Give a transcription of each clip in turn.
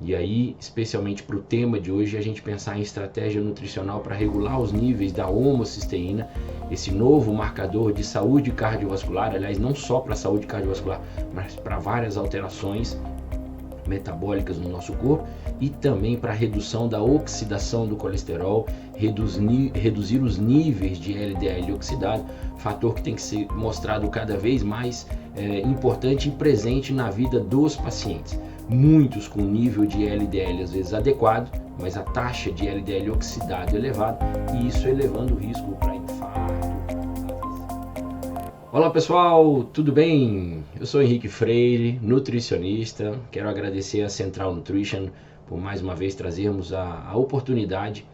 E aí, especialmente para o tema de hoje, a gente pensar em estratégia nutricional para regular os níveis da homocisteína, esse novo marcador de saúde cardiovascular, aliás, não só para a saúde cardiovascular, mas para várias alterações metabólicas no nosso corpo e também para a redução da oxidação do colesterol, reduzir os níveis de LDL oxidado, fator que tem que ser mostrado cada vez mais importante e presente na vida dos pacientes. Muitos com nível de LDL às vezes adequado, mas a taxa de LDL oxidado elevada, e isso elevando o risco para infarto. Olá pessoal, tudo bem? Eu sou Henrique Freire, nutricionista. Quero agradecer a Central Nutrition por mais uma vez trazermos a oportunidade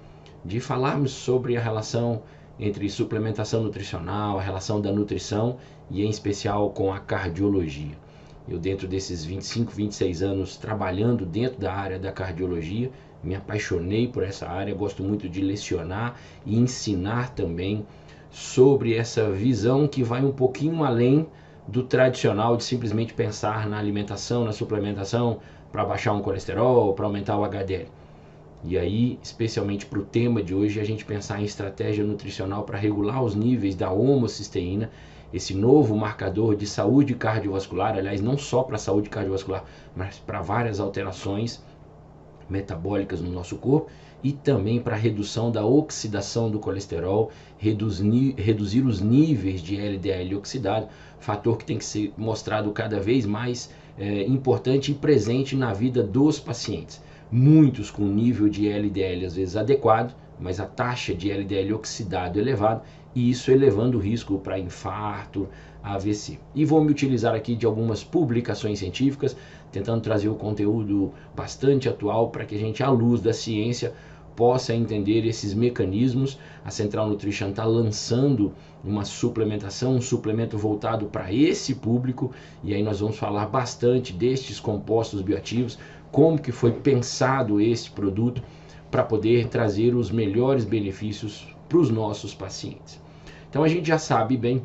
de falarmos sobre a relação entre suplementação nutricional, a relação da nutrição e em especial com a cardiologia. Eu, dentro desses 25, 26 anos trabalhando dentro da área da cardiologia, me apaixonei por essa área, gosto muito de lecionar e ensinar também sobre essa visão que vai um pouquinho além do tradicional de simplesmente pensar na alimentação, na suplementação para baixar um colesterol, para aumentar o HDL. E aí, especialmente para o tema de hoje, a gente pensar em estratégia nutricional para regular os níveis da homocisteína, esse novo marcador de saúde cardiovascular, aliás, não só para a saúde cardiovascular, mas para várias alterações metabólicas no nosso corpo e também para a redução da oxidação do colesterol, reduzir os níveis de LDL oxidado, fator que tem que ser mostrado cada vez mais importante e presente na vida dos pacientes. Muitos com nível de LDL às vezes adequado, mas a taxa de LDL oxidado elevada, e isso elevando o risco para infarto, AVC. E vou me utilizar aqui de algumas publicações científicas, tentando trazer o conteúdo bastante atual para que a gente, à luz da ciência, possa entender esses mecanismos. A Central Nutrition está lançando uma suplementação, um suplemento voltado para esse público, e aí nós vamos falar bastante destes compostos bioativos, como que foi pensado esse produto para poder trazer os melhores benefícios para os nossos pacientes. Então a gente já sabe bem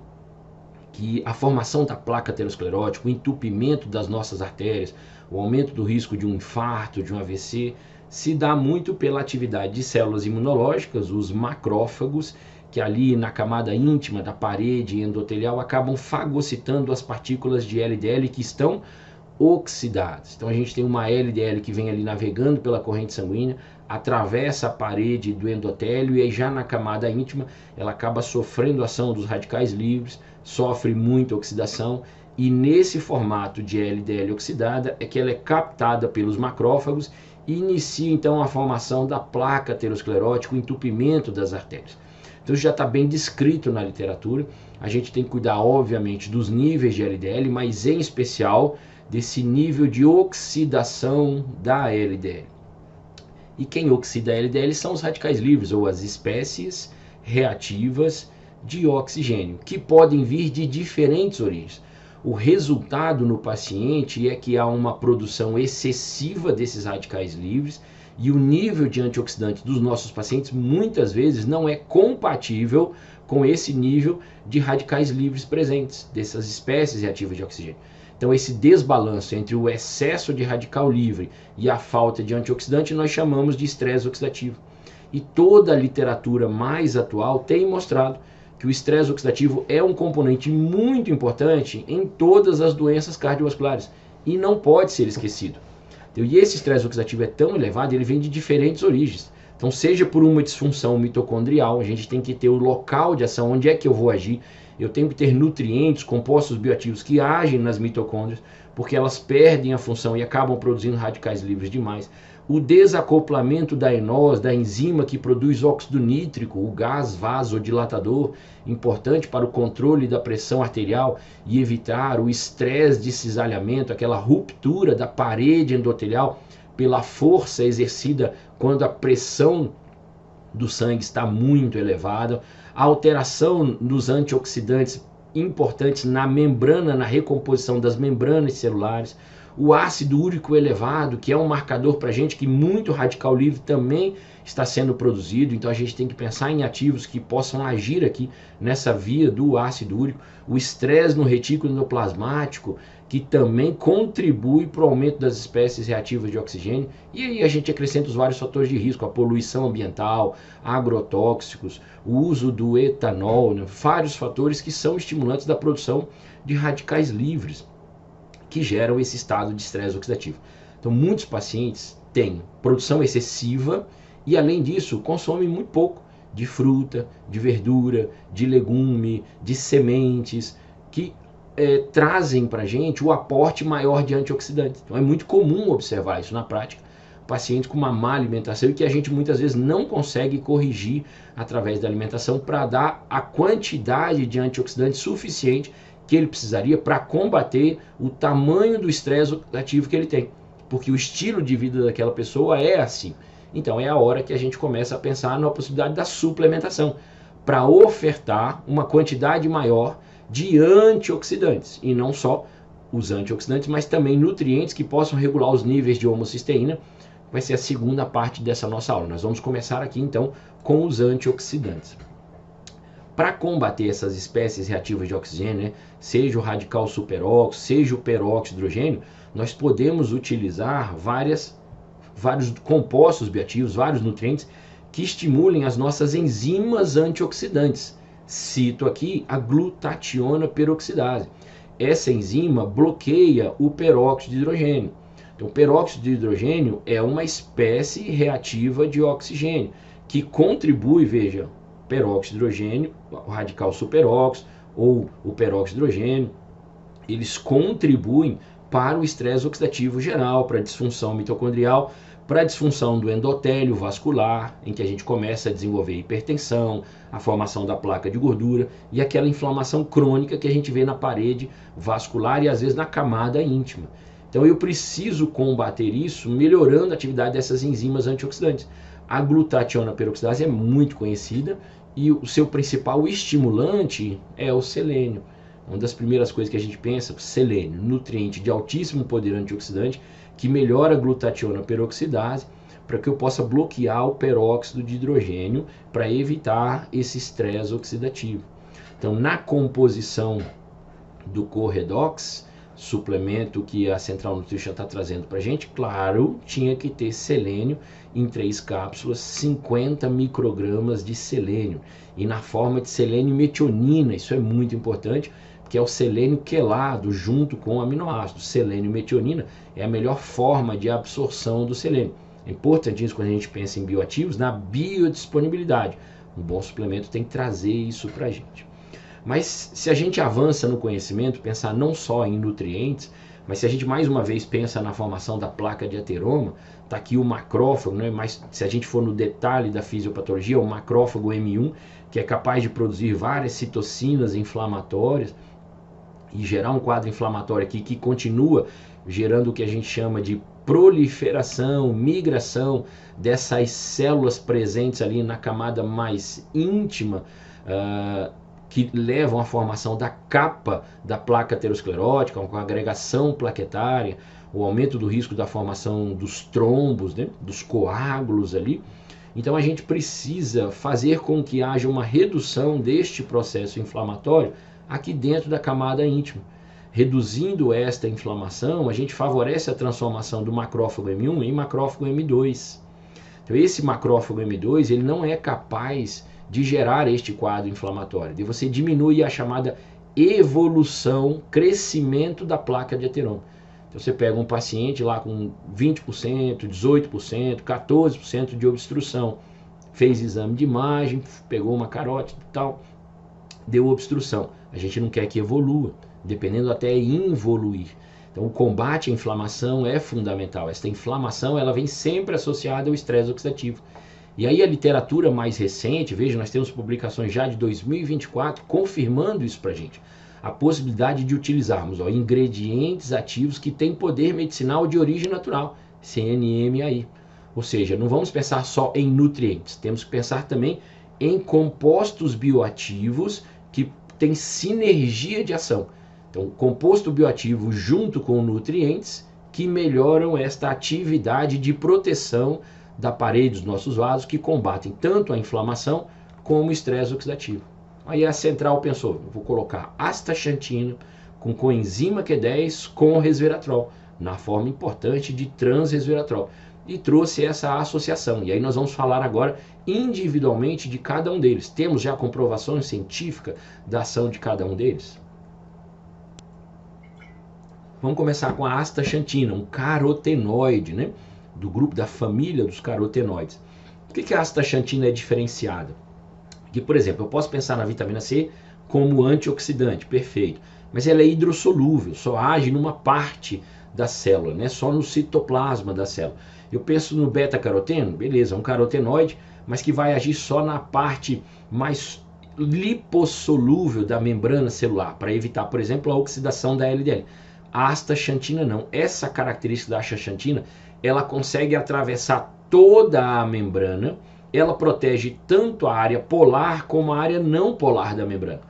que a formação da placa aterosclerótica, o entupimento das nossas artérias, o aumento do risco de um infarto, de um AVC, se dá muito pela atividade de células imunológicas, os macrófagos, que ali na camada íntima da parede endotelial acabam fagocitando as partículas de LDL que estão oxidadas. Então a gente tem uma LDL que vem ali navegando pela corrente sanguínea, atravessa a parede do endotélio e aí já na camada íntima ela acaba sofrendo a ação dos radicais livres, sofre muita oxidação, e nesse formato de LDL oxidada é que ela é captada pelos macrófagos e inicia então a formação da placa aterosclerótica, o entupimento das artérias. Então isso já está bem descrito na literatura. A gente tem que cuidar obviamente dos níveis de LDL, mas em especial desse nível de oxidação da LDL. E quem oxida a LDL são os radicais livres, ou as espécies reativas de oxigênio, que podem vir de diferentes origens. O resultado no paciente é que há uma produção excessiva desses radicais livres, e o nível de antioxidante dos nossos pacientes muitas vezes não é compatível com esse nível de radicais livres presentes, dessas espécies reativas de oxigênio. Então esse desbalanço entre o excesso de radical livre e a falta de antioxidante nós chamamos de estresse oxidativo. E toda a literatura mais atual tem mostrado que o estresse oxidativo é um componente muito importante em todas as doenças cardiovasculares e não pode ser esquecido. E esse estresse oxidativo é tão elevado, ele vem de diferentes origens. Então seja por uma disfunção mitocondrial, a gente tem que ter o local de ação, onde é que eu vou agir. Eu tenho que ter nutrientes, compostos bioativos que agem nas mitocôndrias, porque elas perdem a função e acabam produzindo radicais livres demais. O desacoplamento da enose, da enzima que produz óxido nítrico, o gás vasodilatador, importante para o controle da pressão arterial e evitar o estresse de cisalhamento, aquela ruptura da parede endotelial pela força exercida quando a pressão do sangue está muito elevada, a alteração dos antioxidantes importantes na membrana, na recomposição das membranas celulares, o ácido úrico elevado, que é um marcador para a gente que muito radical livre também está sendo produzido, então a gente tem que pensar em ativos que possam agir aqui nessa via do ácido úrico, o estresse no retículo endoplasmático, que também contribui para o aumento das espécies reativas de oxigênio, e aí a gente acrescenta os vários fatores de risco, a poluição ambiental, agrotóxicos, o uso do etanol, né? Vários fatores que são estimulantes da produção de radicais livres, que geram esse estado de estresse oxidativo. Então muitos pacientes têm produção excessiva e além disso consomem muito pouco de fruta, de verdura, de legume, de sementes, que trazem para a gente o aporte maior de antioxidantes. Então é muito comum observar isso na prática, pacientes com uma má alimentação e que a gente muitas vezes não consegue corrigir através da alimentação para dar a quantidade de antioxidantes suficiente que ele precisaria para combater o tamanho do estresse oxidativo que ele tem, porque o estilo de vida daquela pessoa é assim. Então é a hora que a gente começa a pensar na possibilidade da suplementação, para ofertar uma quantidade maior de antioxidantes, e não só os antioxidantes, mas também nutrientes que possam regular os níveis de homocisteína. Vai ser a segunda parte dessa nossa aula. Nós vamos começar aqui então com os antioxidantes. Para combater essas espécies reativas de oxigênio, né, seja o radical superóxido, seja o peróxido de hidrogênio, nós podemos utilizar vários compostos bioativos, vários nutrientes que estimulem as nossas enzimas antioxidantes. Cito aqui a glutationa peroxidase. Essa enzima bloqueia o peróxido de hidrogênio. Então, o peróxido de hidrogênio é uma espécie reativa de oxigênio que contribui, veja, peróxido de hidrogênio, o radical superóxido ou o peróxido de hidrogênio, eles contribuem para o estresse oxidativo geral, para a disfunção mitocondrial, para a disfunção do endotélio vascular, em que a gente começa a desenvolver hipertensão, a formação da placa de gordura e aquela inflamação crônica que a gente vê na parede vascular e às vezes na camada íntima. Então eu preciso combater isso melhorando a atividade dessas enzimas antioxidantes. A glutationa peroxidase é muito conhecida e o seu principal estimulante é o selênio. Uma das primeiras coisas que a gente pensa, selênio, nutriente de altíssimo poder antioxidante, que melhora a glutationa peroxidase para que eu possa bloquear o peróxido de hidrogênio para evitar esse estresse oxidativo. Então, na composição do Corredox, suplemento que a Central Nutrition está trazendo para a gente, claro, tinha que ter selênio em 3 cápsulas, 50 microgramas de selênio, e na forma de selênio metionina, isso é muito importante, que é o selênio quelado junto com o aminoácido. Selênio e metionina é a melhor forma de absorção do selênio. É importante isso quando a gente pensa em bioativos, na biodisponibilidade. Um bom suplemento tem que trazer isso para a gente. Mas se a gente avança no conhecimento, pensar não só em nutrientes, mas se a gente mais uma vez pensa na formação da placa de ateroma, está aqui o macrófago, né? Mas se a gente for no detalhe da fisiopatologia, o macrófago M1, que é capaz de produzir várias citocinas inflamatórias, e gerar um quadro inflamatório aqui que continua gerando o que a gente chama de proliferação, migração dessas células presentes ali na camada mais íntima, que levam à formação da capa da placa aterosclerótica, com a agregação plaquetária, o aumento do risco da formação dos trombos, né, dos coágulos ali. Então a gente precisa fazer com que haja uma redução deste processo inflamatório aqui dentro da camada íntima. Reduzindo esta inflamação, a gente favorece a transformação do macrófago M1 em macrófago M2. Então esse macrófago M2 ele não é capaz de gerar este quadro inflamatório. E você diminui a chamada evolução, crescimento da placa de ateroma. Então você pega um paciente lá com 20%, 18%, 14% de obstrução, fez exame de imagem, pegou uma carótida e tal, deu obstrução. A gente não quer que evolua, dependendo até involuir. Então o combate à inflamação é fundamental. Esta inflamação ela vem sempre associada ao estresse oxidativo. E aí a literatura mais recente, veja, nós temos publicações já de 2024 confirmando isso para a gente. A possibilidade de utilizarmos ingredientes ativos que têm poder medicinal de origem natural, CNMAI. Ou seja, não vamos pensar só em nutrientes, temos que pensar também em compostos bioativos que têm sinergia de ação. Então, composto bioativo junto com nutrientes que melhoram esta atividade de proteção da parede dos nossos vasos, que combatem tanto a inflamação como o estresse oxidativo. Aí a central pensou, vou colocar astaxantina com coenzima Q10 com resveratrol, na forma importante de transresveratrol, e trouxe essa associação. E aí nós vamos falar agora individualmente de cada um deles. Temos já comprovação científica da ação de cada um deles? Vamos começar com a astaxantina, um carotenoide, né? Do grupo da família dos carotenoides. Por que a astaxantina é diferenciada? Que, por exemplo, eu posso pensar na vitamina C como antioxidante, perfeito, mas ela é hidrossolúvel, só age numa parte da célula, né? Só no citoplasma da célula. Eu penso no beta-caroteno, beleza, um carotenoide, mas que vai agir só na parte mais lipossolúvel da membrana celular, para evitar, por exemplo, a oxidação da LDL. A astaxantina não. Essa característica da astaxantina, ela consegue atravessar toda a membrana, ela protege tanto a área polar como a área não polar da membrana.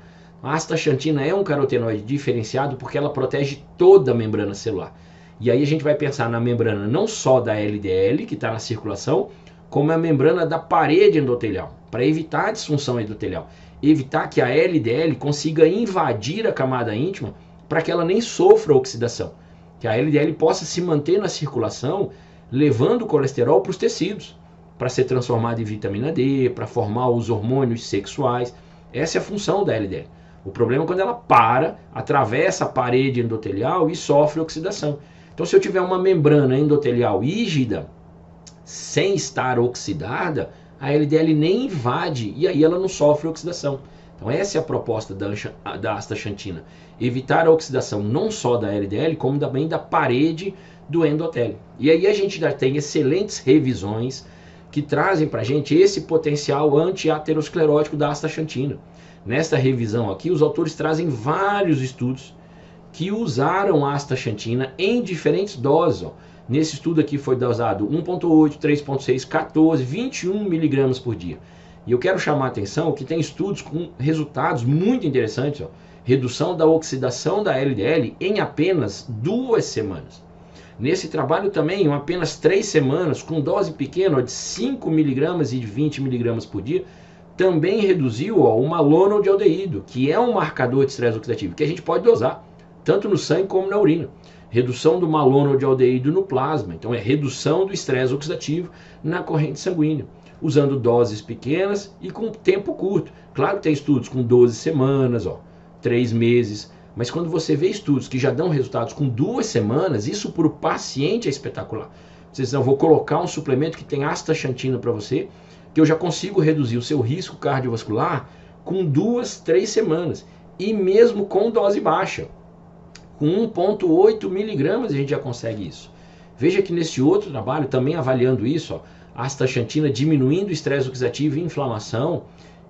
A astaxantina é um carotenoide diferenciado porque ela protege toda a membrana celular. E aí a gente vai pensar na membrana não só da LDL, que está na circulação, como a membrana da parede endotelial, para evitar a disfunção endotelial. Evitar que a LDL consiga invadir a camada íntima para que ela nem sofra oxidação. Que a LDL possa se manter na circulação, levando o colesterol para os tecidos, para ser transformado em vitamina D, para formar os hormônios sexuais. Essa é a função da LDL. O problema é quando ela atravessa a parede endotelial e sofre oxidação. Então, se eu tiver uma membrana endotelial rígida, sem estar oxidada, a LDL nem invade e aí ela não sofre oxidação. Então, essa é a proposta da astaxantina. Evitar a oxidação não só da LDL, como também da parede do endotélio. E aí a gente já tem excelentes revisões que trazem para a gente esse potencial anti-aterosclerótico da astaxantina. Nesta revisão aqui, os autores trazem vários estudos que usaram a astaxantina em diferentes doses. Ó. Nesse estudo aqui foi dosado 1,8, 3,6, 14, 21 miligramas por dia. E eu quero chamar a atenção que tem estudos com resultados muito interessantes. Ó. Redução da oxidação da LDL em apenas 2 semanas. Nesse trabalho também, em apenas 3 semanas, com dose pequena ó, de 5 miligramas e de 20 miligramas por dia, também reduziu ó, o malonodialdeído, que é um marcador de estresse oxidativo, que a gente pode dosar, tanto no sangue como na urina. Redução do malonodialdeído no plasma, então é redução do estresse oxidativo na corrente sanguínea, usando doses pequenas e com tempo curto. Claro que tem estudos com 12 semanas, ó, 3 meses, mas quando você vê estudos que já dão resultados com 2 semanas, isso para o paciente é espetacular. Vocês dizem, vou colocar um suplemento que tem astaxantina para você, que eu já consigo reduzir o seu risco cardiovascular com 2, 3 semanas, e mesmo com dose baixa. Com 1,8 miligramas a gente já consegue isso. Veja que nesse outro trabalho, também avaliando isso, ó, a astaxantina diminuindo o estresse oxidativo e inflamação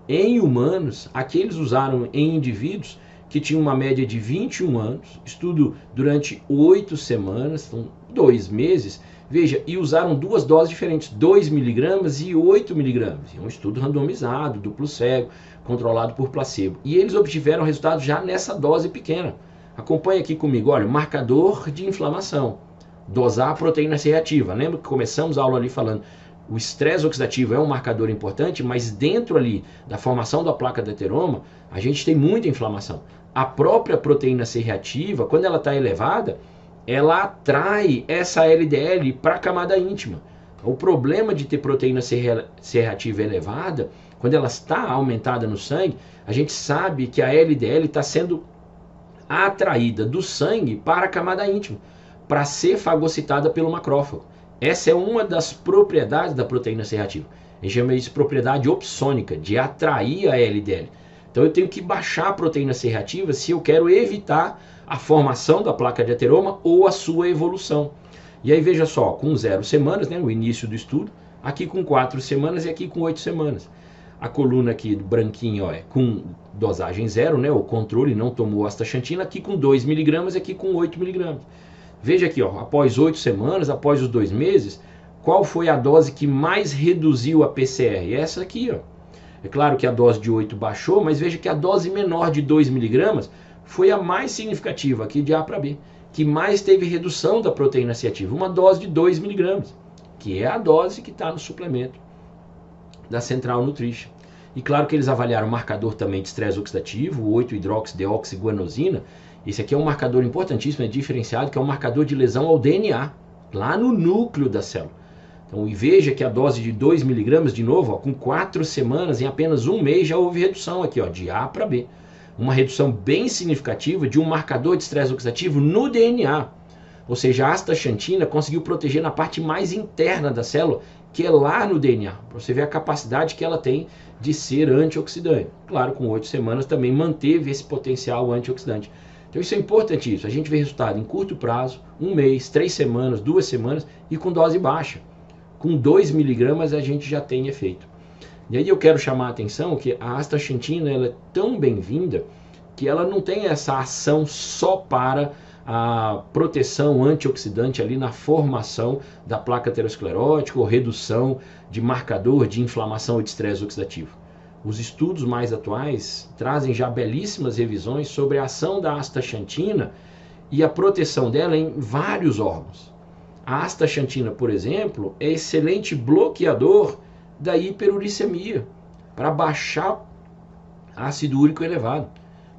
em humanos, aqui eles usaram em indivíduos que tinham uma média de 21 anos, estudo durante 8 semanas, então 2 meses, veja, e usaram 2 doses diferentes, 2 miligramas e 8 miligramas. É um estudo randomizado, duplo cego, controlado por placebo. E eles obtiveram resultados já nessa dose pequena. Acompanhe aqui comigo, olha, marcador de inflamação, dosar a proteína C reativa. Lembra que começamos a aula ali falando, o estresse oxidativo é um marcador importante, mas dentro ali da formação da placa de ateroma, a gente tem muita inflamação. A própria proteína C reativa, quando ela está elevada, ela atrai essa LDL para a camada íntima. O problema de ter proteína C reativa elevada, quando ela está aumentada no sangue, a gente sabe que a LDL está sendo atraída do sangue para a camada íntima, para ser fagocitada pelo macrófago. Essa é uma das propriedades da proteína C reativa. A gente chama isso de propriedade opsônica, de atrair a LDL. Então eu tenho que baixar a proteína C reativa se eu quero evitar a formação da placa de ateroma ou a sua evolução. E aí veja só, com 0 semanas, né, o início do estudo, aqui com 4 semanas e aqui com 8 semanas. A coluna aqui branquinho ó, é com dosagem 0, né, o controle não tomou astaxantina, aqui com 2 miligramas e aqui com 8 miligramas. Veja aqui, ó, após 8 semanas, após os 2 meses, qual foi a dose que mais reduziu a PCR? Essa aqui, ó. É claro que a dose de 8 baixou, mas veja que a dose menor de 2 miligramas foi a mais significativa aqui de A para B. que mais teve redução da proteína C ativa, uma dose de 2 miligramas, que é a dose que está no suplemento da Central Nutrition. E claro que eles avaliaram o marcador também de estresse oxidativo, o 8-hidroxideoxiguanosina. Esse aqui é um marcador importantíssimo, é diferenciado, que é um marcador de lesão ao DNA, lá no núcleo da célula. Então, e veja que a dose de 2 miligramas, de novo, ó, com 4 semanas, em apenas um mês, já houve redução aqui, ó, de A para B. Uma redução bem significativa de um marcador de estresse oxidativo no DNA. Ou seja, a astaxantina conseguiu proteger na parte mais interna da célula, que é lá no DNA. Para você ver a capacidade que ela tem de ser antioxidante. Claro, com 8 semanas também manteve esse potencial antioxidante. Então isso é importantíssimo. A gente vê resultado em curto prazo, um mês, 3 semanas, 2 semanas e com dose baixa. Com 2 miligramas a gente já tem efeito. E aí eu quero chamar a atenção que a astaxantina ela é tão bem-vinda que ela não tem essa ação só para a proteção antioxidante ali na formação da placa aterosclerótica ou redução de marcador de inflamação ou de estresse oxidativo. Os estudos mais atuais trazem já belíssimas revisões sobre a ação da astaxantina e a proteção dela em vários órgãos. A astaxantina, por exemplo, é excelente bloqueador da hiperuricemia, para baixar ácido úrico elevado.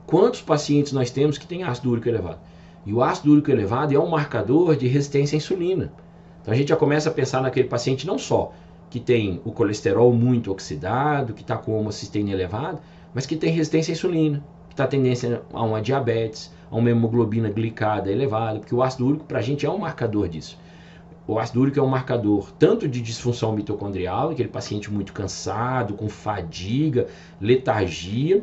Quantos pacientes nós temos que têm ácido úrico elevado? E o ácido úrico elevado é um marcador de resistência à insulina. Então a gente já começa a pensar naquele paciente não só que tem o colesterol muito oxidado, que está com homocisteína elevado, mas que tem resistência à insulina, que está tendência a uma diabetes, a uma hemoglobina glicada elevada, porque o ácido úrico para a gente é um marcador disso. O ácido úrico é um marcador tanto de disfunção mitocondrial, aquele paciente muito cansado, com fadiga, letargia,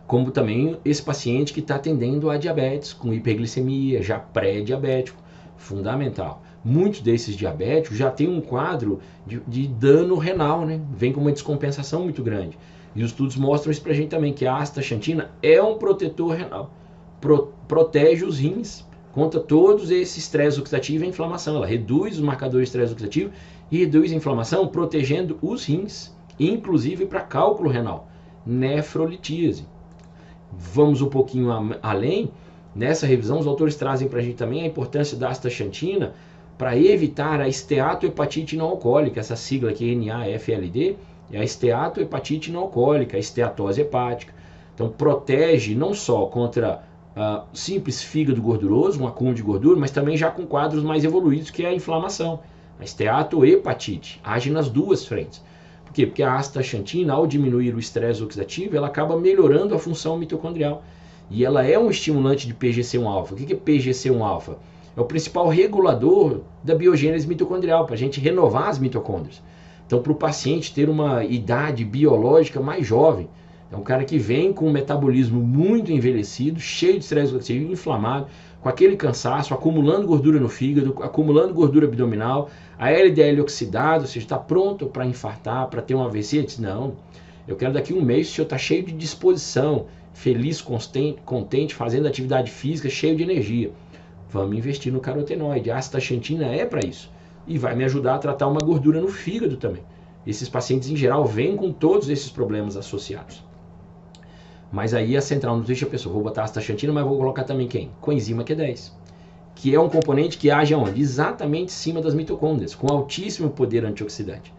como também esse paciente que está atendendo a diabetes, com hiperglicemia, já pré-diabético, fundamental. Muitos desses diabéticos já têm um quadro de dano renal, né? Vem com uma descompensação muito grande. E os estudos mostram isso para a gente também, que a astaxantina é um protetor renal, protege os rins contra todos esse estresse oxidativo e inflamação. Ela reduz os marcadores de estresse oxidativo e reduz a inflamação, protegendo os rins, inclusive para cálculo renal, nefrolitíase. Vamos um pouquinho além, nessa revisão os autores trazem para a gente também a importância da astaxantina para evitar a esteatohepatite não alcoólica, essa sigla aqui NAFLD, é a esteatohepatite não alcoólica, a esteatose hepática. Então protege não só contra simples fígado gorduroso, um acúmulo de gordura, mas também já com quadros mais evoluídos, que é a inflamação. A esteatohepatite age nas duas frentes. Por quê? Porque a astaxantina, ao diminuir o estresse oxidativo, ela acaba melhorando a função mitocondrial. E ela é um estimulante de PGC1-alfa. O que é PGC1-alfa? É o principal regulador da biogênese mitocondrial, para a gente renovar as mitocôndrias. Então, para o paciente ter uma idade biológica mais jovem, é um cara que vem com um metabolismo muito envelhecido, cheio de estresse oxidativo, inflamado, com aquele cansaço, acumulando gordura no fígado, acumulando gordura abdominal, a LDL oxidado, ou seja, está pronto para infartar, para ter um AVC. Diz, não, eu quero daqui a um mês o senhor está cheio de disposição, feliz, contente, fazendo atividade física, cheio de energia. Vamos investir no carotenoide. A astaxantina é para isso. E vai me ajudar a tratar uma gordura no fígado também. Esses pacientes, em geral, vêm com todos esses problemas associados. Mas aí a Central Nutrition pensou, vou botar a astaxantina, mas vou colocar também quem? Coenzima Q10. Que é um componente que age aonde? Exatamente em cima das mitocôndrias, com altíssimo poder antioxidante.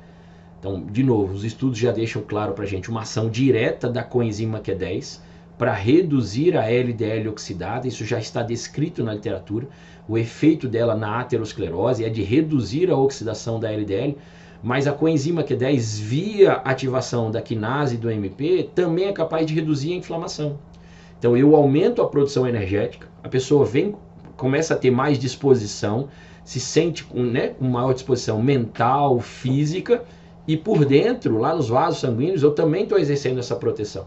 Então, de novo, os estudos já deixam claro para a gente uma ação direta da coenzima Q10 para reduzir a LDL oxidada, isso já está descrito na literatura. O efeito dela na aterosclerose é de reduzir a oxidação da LDL, mas a coenzima Q10, via ativação da quinase do MP, também é capaz de reduzir a inflamação. Então eu aumento a produção energética, a pessoa começa a ter mais disposição, se sente com maior disposição mental, física, e por dentro, lá nos vasos sanguíneos, eu também estou exercendo essa proteção.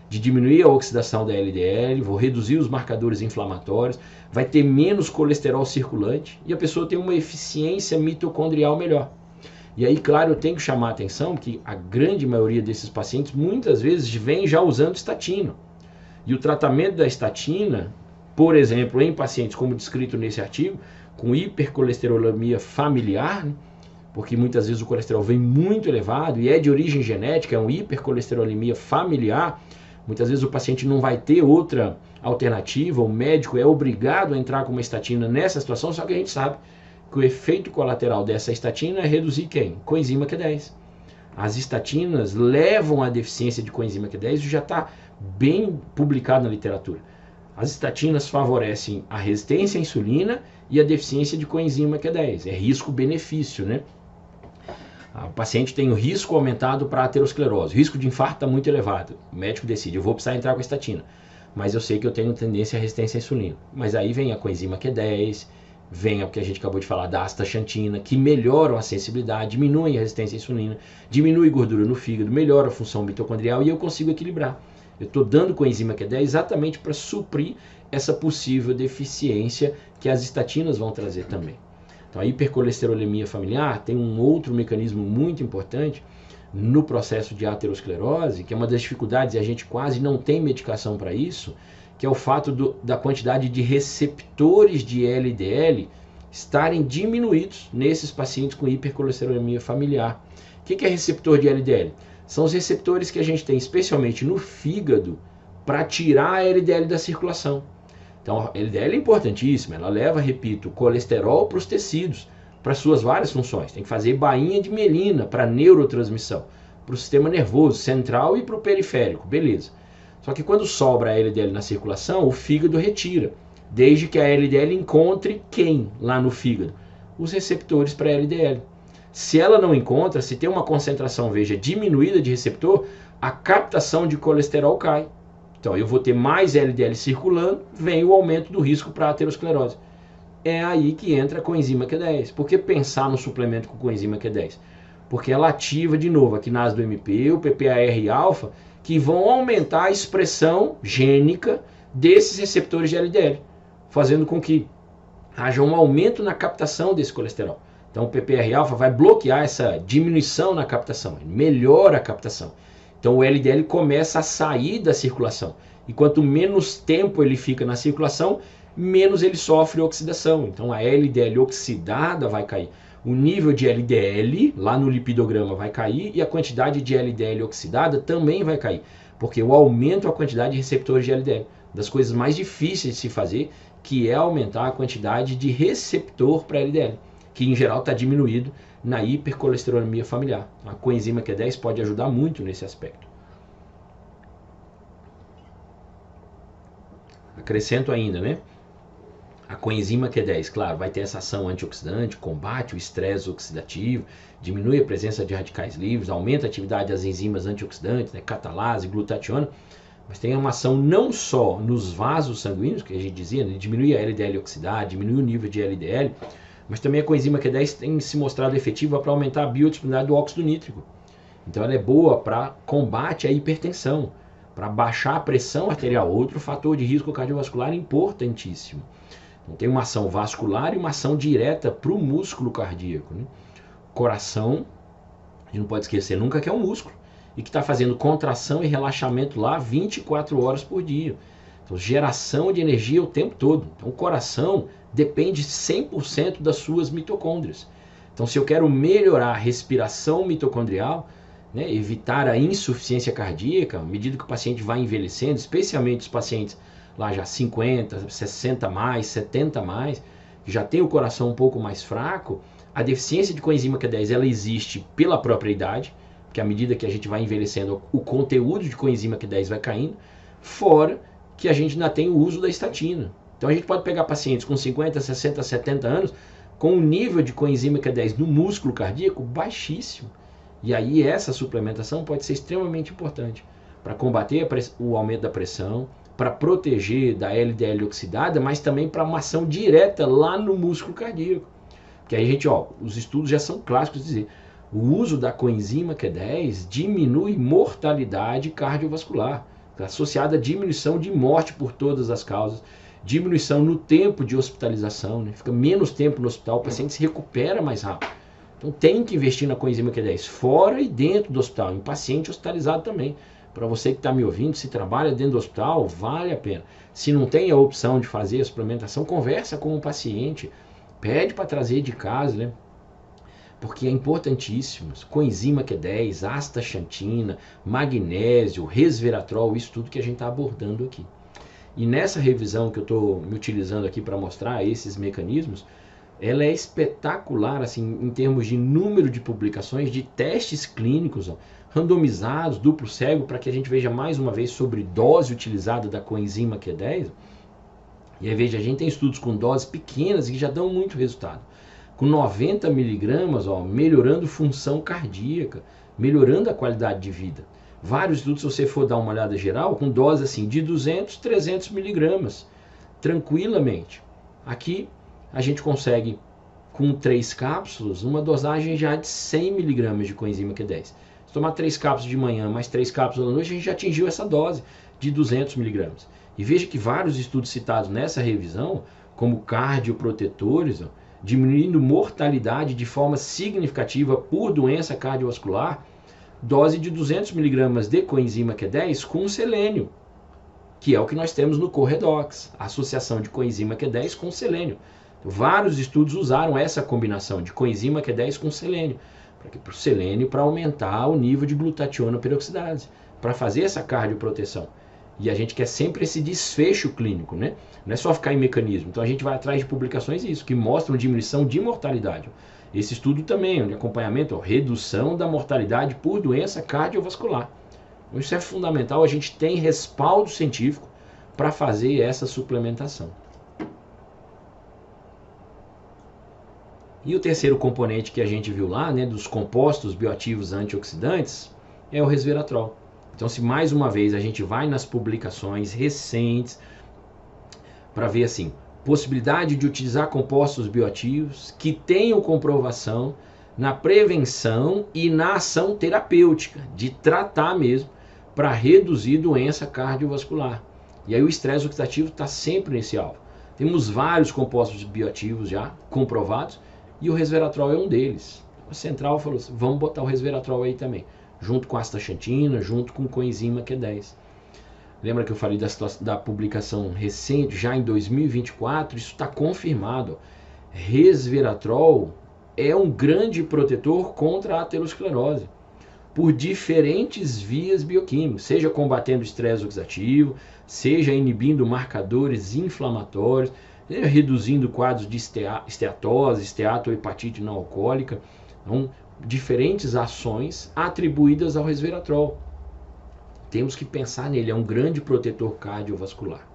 De diminuir a oxidação da LDL, vou reduzir os marcadores inflamatórios, vai ter menos colesterol circulante e a pessoa tem uma eficiência mitocondrial melhor. E aí, claro, eu tenho que chamar a atenção que a grande maioria desses pacientes muitas vezes vem já usando estatina. E o tratamento da estatina, por exemplo, em pacientes como descrito nesse artigo, com hipercolesterolemia familiar, porque muitas vezes o colesterol vem muito elevado e é de origem genética, é uma hipercolesterolemia familiar, Muitas vezes o paciente não vai ter outra alternativa, o médico é obrigado a entrar com uma estatina nessa situação, só que a gente sabe que o efeito colateral dessa estatina é reduzir quem? Coenzima Q10. As estatinas levam à deficiência de coenzima Q10, isso já está bem publicado na literatura. As estatinas favorecem a resistência à insulina e a deficiência de coenzima Q10. É risco-benefício, né? O paciente tem o risco aumentado para aterosclerose. O risco de infarto está muito elevado. O médico decide, eu vou precisar entrar com a estatina. Mas eu sei que eu tenho tendência à resistência à insulina. Mas aí vem a coenzima Q10, vem o que a gente acabou de falar da astaxantina, que melhoram a sensibilidade, diminuem a resistência à insulina, diminui gordura no fígado, melhora a função mitocondrial e eu consigo equilibrar. Eu estou dando coenzima Q10 exatamente para suprir essa possível deficiência que as estatinas vão trazer também. Então a hipercolesterolemia familiar tem um outro mecanismo muito importante no processo de aterosclerose, que é uma das dificuldades e a gente quase não tem medicação para isso, que é o fato da quantidade de receptores de LDL estarem diminuídos nesses pacientes com hipercolesterolemia familiar. O que é receptor de LDL? São os receptores que a gente tem especialmente no fígado para tirar a LDL da circulação. Então a LDL é importantíssima, ela leva, repito, colesterol para os tecidos, para suas várias funções. Tem que fazer bainha de mielina para neurotransmissão, para o sistema nervoso central e para o periférico, beleza. Só que quando sobra a LDL na circulação, o fígado retira, desde que a LDL encontre quem lá no fígado? Os receptores para LDL. Se ela não encontra, se tem uma concentração, veja, diminuída de receptor, a captação de colesterol cai. Então eu vou ter mais LDL circulando, vem o aumento do risco para aterosclerose. É aí que entra a coenzima Q10. Por que pensar no suplemento com coenzima Q10? Porque ela ativa de novo a quinase do MP, o PPAR-alfa, que vão aumentar a expressão gênica desses receptores de LDL, fazendo com que haja um aumento na captação desse colesterol. Então o PPAR-alfa vai bloquear essa diminuição na captação, melhora a captação. Então o LDL começa a sair da circulação. E quanto menos tempo ele fica na circulação, menos ele sofre oxidação. Então a LDL oxidada vai cair. O nível de LDL lá no lipidograma vai cair e a quantidade de LDL oxidada também vai cair. Porque eu aumento a quantidade de receptores de LDL. Das coisas mais difíceis de se fazer, que é aumentar a quantidade de receptor para LDL, que em geral está diminuído na hipercolesterolemia familiar. A coenzima Q10 pode ajudar muito nesse aspecto. Acrescento ainda, né? A coenzima Q10, claro, vai ter essa ação antioxidante, combate o estresse oxidativo, diminui a presença de radicais livres, aumenta a atividade das enzimas antioxidantes, né, catalase, glutationa, mas tem uma ação não só nos vasos sanguíneos, que a gente dizia, né, diminui a LDL oxidada, diminui o nível de LDL, mas também a coenzima Q10 tem se mostrado efetiva para aumentar a biodisponibilidade do óxido nítrico. Então ela é boa para combate à hipertensão, para baixar a pressão arterial, outro fator de risco cardiovascular importantíssimo. Então, tem uma ação vascular e uma ação direta para o músculo cardíaco, né? Coração, a gente não pode esquecer nunca que é um músculo e que está fazendo contração e relaxamento lá 24 horas por dia. Então, geração de energia o tempo todo. Então, o coração depende 100% das suas mitocôndrias. Então, se eu quero melhorar a respiração mitocondrial, né, evitar a insuficiência cardíaca, à medida que o paciente vai envelhecendo, especialmente os pacientes lá já 50, 60 mais, 70 mais, que já tem o coração um pouco mais fraco, a deficiência de coenzima Q10 ela existe pela própria idade, porque à medida que a gente vai envelhecendo, o conteúdo de coenzima Q10 vai caindo, fora que a gente ainda tem o uso da estatina. Então a gente pode pegar pacientes com 50, 60, 70 anos com um nível de coenzima Q10 no músculo cardíaco baixíssimo. E aí essa suplementação pode ser extremamente importante para combater o aumento da pressão, para proteger da LDL oxidada, mas também para uma ação direta lá no músculo cardíaco. Porque aí a gente, os estudos já são clássicos de dizer, o uso da coenzima Q10 diminui mortalidade cardiovascular, associada à diminuição de morte por todas as causas, diminuição no tempo de hospitalização, né? Fica menos tempo no hospital, o paciente se recupera mais rápido. Então tem que investir na coenzima Q10 fora e dentro do hospital, em paciente hospitalizado também. Para você que está me ouvindo, se trabalha dentro do hospital, vale a pena. Se não tem a opção de fazer a suplementação, conversa com o paciente, pede para trazer de casa, né? porque é importantíssimo. Coenzima Q10, astaxantina, magnésio, resveratrol, isso tudo que a gente está abordando aqui. E nessa revisão que eu estou me utilizando aqui para mostrar esses mecanismos, ela é espetacular assim, em termos de número de publicações, de testes clínicos, ó, randomizados, duplo cego, para que a gente veja mais uma vez sobre dose utilizada da coenzima Q10. E aí veja, a gente tem estudos com doses pequenas que já dão muito resultado. Com 90 miligramas, ó, melhorando função cardíaca, melhorando a qualidade de vida. Vários estudos, se você for dar uma olhada geral, com dose assim de 200, 300 miligramas, tranquilamente. Aqui a gente consegue, com 3 cápsulas, uma dosagem já de 100 miligramas de coenzima Q10. Se tomar 3 cápsulas de manhã, mais 3 cápsulas à noite, a gente já atingiu essa dose de 200 miligramas. E veja que vários estudos citados nessa revisão, como cardioprotetores, ó, diminuindo mortalidade de forma significativa por doença cardiovascular, dose de 200 miligramas de coenzima Q10 com selênio, que é o que nós temos no Corredox, a associação de coenzima Q10 com selênio. Vários estudos usaram essa combinação de coenzima Q10 com selênio, para o selênio para aumentar o nível de glutationa peroxidase, para fazer essa cardioproteção. E a gente quer sempre esse desfecho clínico, né? Não é só ficar em mecanismo. Então a gente vai atrás de publicações isso, que mostram diminuição de mortalidade. Esse estudo também, de acompanhamento, ó, redução da mortalidade por doença cardiovascular. Então isso é fundamental, a gente tem respaldo científico para fazer essa suplementação. E o terceiro componente que a gente viu lá, né, dos compostos bioativos antioxidantes, é o resveratrol. Então, se mais uma vez a gente vai nas publicações recentes para ver assim, possibilidade de utilizar compostos bioativos que tenham comprovação na prevenção e na ação terapêutica, de tratar mesmo, para reduzir doença cardiovascular. E aí o estresse oxidativo está sempre nesse alvo. Temos vários compostos bioativos já comprovados e o resveratrol é um deles. A Central falou assim, vamos botar o resveratrol aí também, junto com a astaxantina, junto com coenzima Q10. Lembra que eu falei da publicação recente, já em 2024, isso está confirmado. Resveratrol é um grande protetor contra a aterosclerose, por diferentes vias bioquímicas, seja combatendo o estresse oxidativo, seja inibindo marcadores inflamatórios, seja reduzindo quadros de esteatose, esteatohepatite não alcoólica. Então, diferentes ações atribuídas ao resveratrol. Temos que pensar nele, é um grande protetor cardiovascular.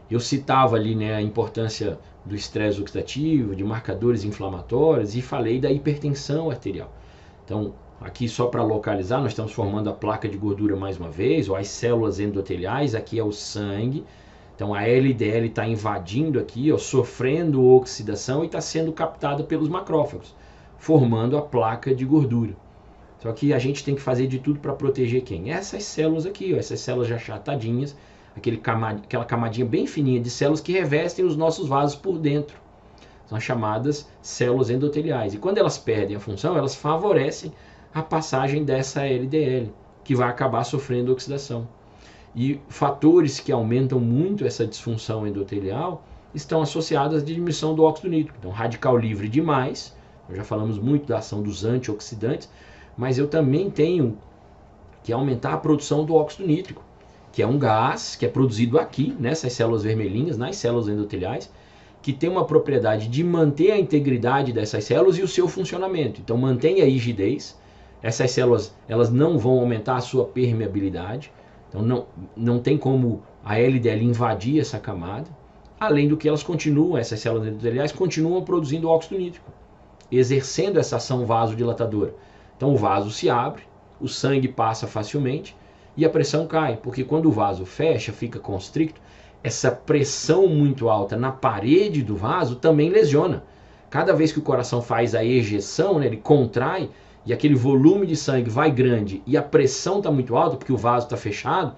Eu citava ali, né, a importância do estresse oxidativo, de marcadores inflamatórios e falei da hipertensão arterial. Então, aqui só para localizar, nós estamos formando a placa de gordura mais uma vez, ou as células endoteliais, aqui é o sangue. Então a LDL está invadindo aqui, ó, sofrendo oxidação e está sendo captada pelos macrófagos, formando a placa de gordura. Só que a gente tem que fazer de tudo para proteger quem? Essas células aqui, ó, essas células já achatadinhas, aquela camadinha bem fininha de células que revestem os nossos vasos por dentro. São as chamadas células endoteliais. E quando elas perdem a função, elas favorecem a passagem dessa LDL, que vai acabar sofrendo oxidação. E fatores que aumentam muito essa disfunção endotelial estão associados à diminuição do óxido nítrico. Então, radical livre demais, nós já falamos muito da ação dos antioxidantes, mas eu também tenho que aumentar a produção do óxido nítrico, que é um gás que é produzido aqui, nessas células vermelhinhas, nas células endoteliais, que tem uma propriedade de manter a integridade dessas células e o seu funcionamento. Então, mantém a rigidez. Essas células elas não vão aumentar a sua permeabilidade. Então, não tem como a LDL invadir essa camada. Além do que elas continuam, essas células endoteliais continuam produzindo óxido nítrico, exercendo essa ação vasodilatadora. Então, o vaso se abre, o sangue passa facilmente e a pressão cai, porque quando o vaso fecha, fica constricto, essa pressão muito alta na parede do vaso também lesiona. Cada vez que o coração faz a ejeção, né, ele contrai e aquele volume de sangue vai grande e a pressão está muito alta porque o vaso está fechado,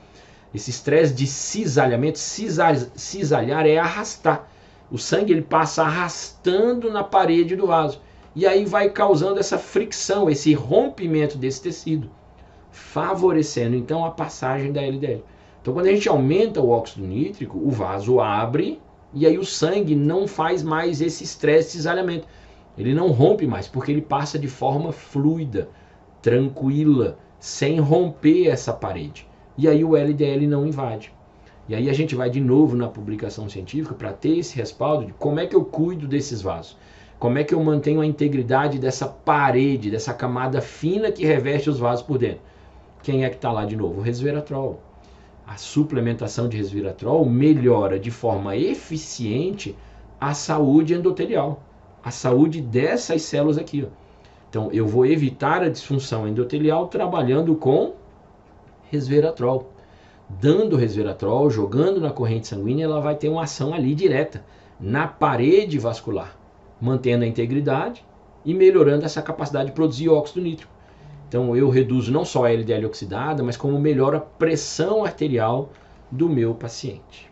esse estresse de cisalhamento, cisalhar é arrastar. O sangue ele passa arrastando na parede do vaso e aí vai causando essa fricção, esse rompimento desse tecido, favorecendo então a passagem da LDL. Então, quando a gente aumenta o óxido nítrico, o vaso abre e aí o sangue não faz mais esse estresse de cisalhamento. Ele não rompe mais, porque ele passa de forma fluida, tranquila, sem romper essa parede. E aí o LDL não invade. E aí a gente vai de novo na publicação científica para ter esse respaldo de como é que eu cuido desses vasos. Como é que eu mantenho a integridade dessa parede, dessa camada fina que reveste os vasos por dentro. Quem é que está lá de novo? O resveratrol. A suplementação de resveratrol melhora de forma eficiente a saúde endotelial, a saúde dessas células aqui. Ó. Então eu vou evitar a disfunção endotelial trabalhando com resveratrol. Dando resveratrol, jogando na corrente sanguínea, ela vai ter uma ação ali direta, na parede vascular, mantendo a integridade e melhorando essa capacidade de produzir óxido nítrico. Então eu reduzo não só a LDL oxidada, mas como melhoro a pressão arterial do meu paciente.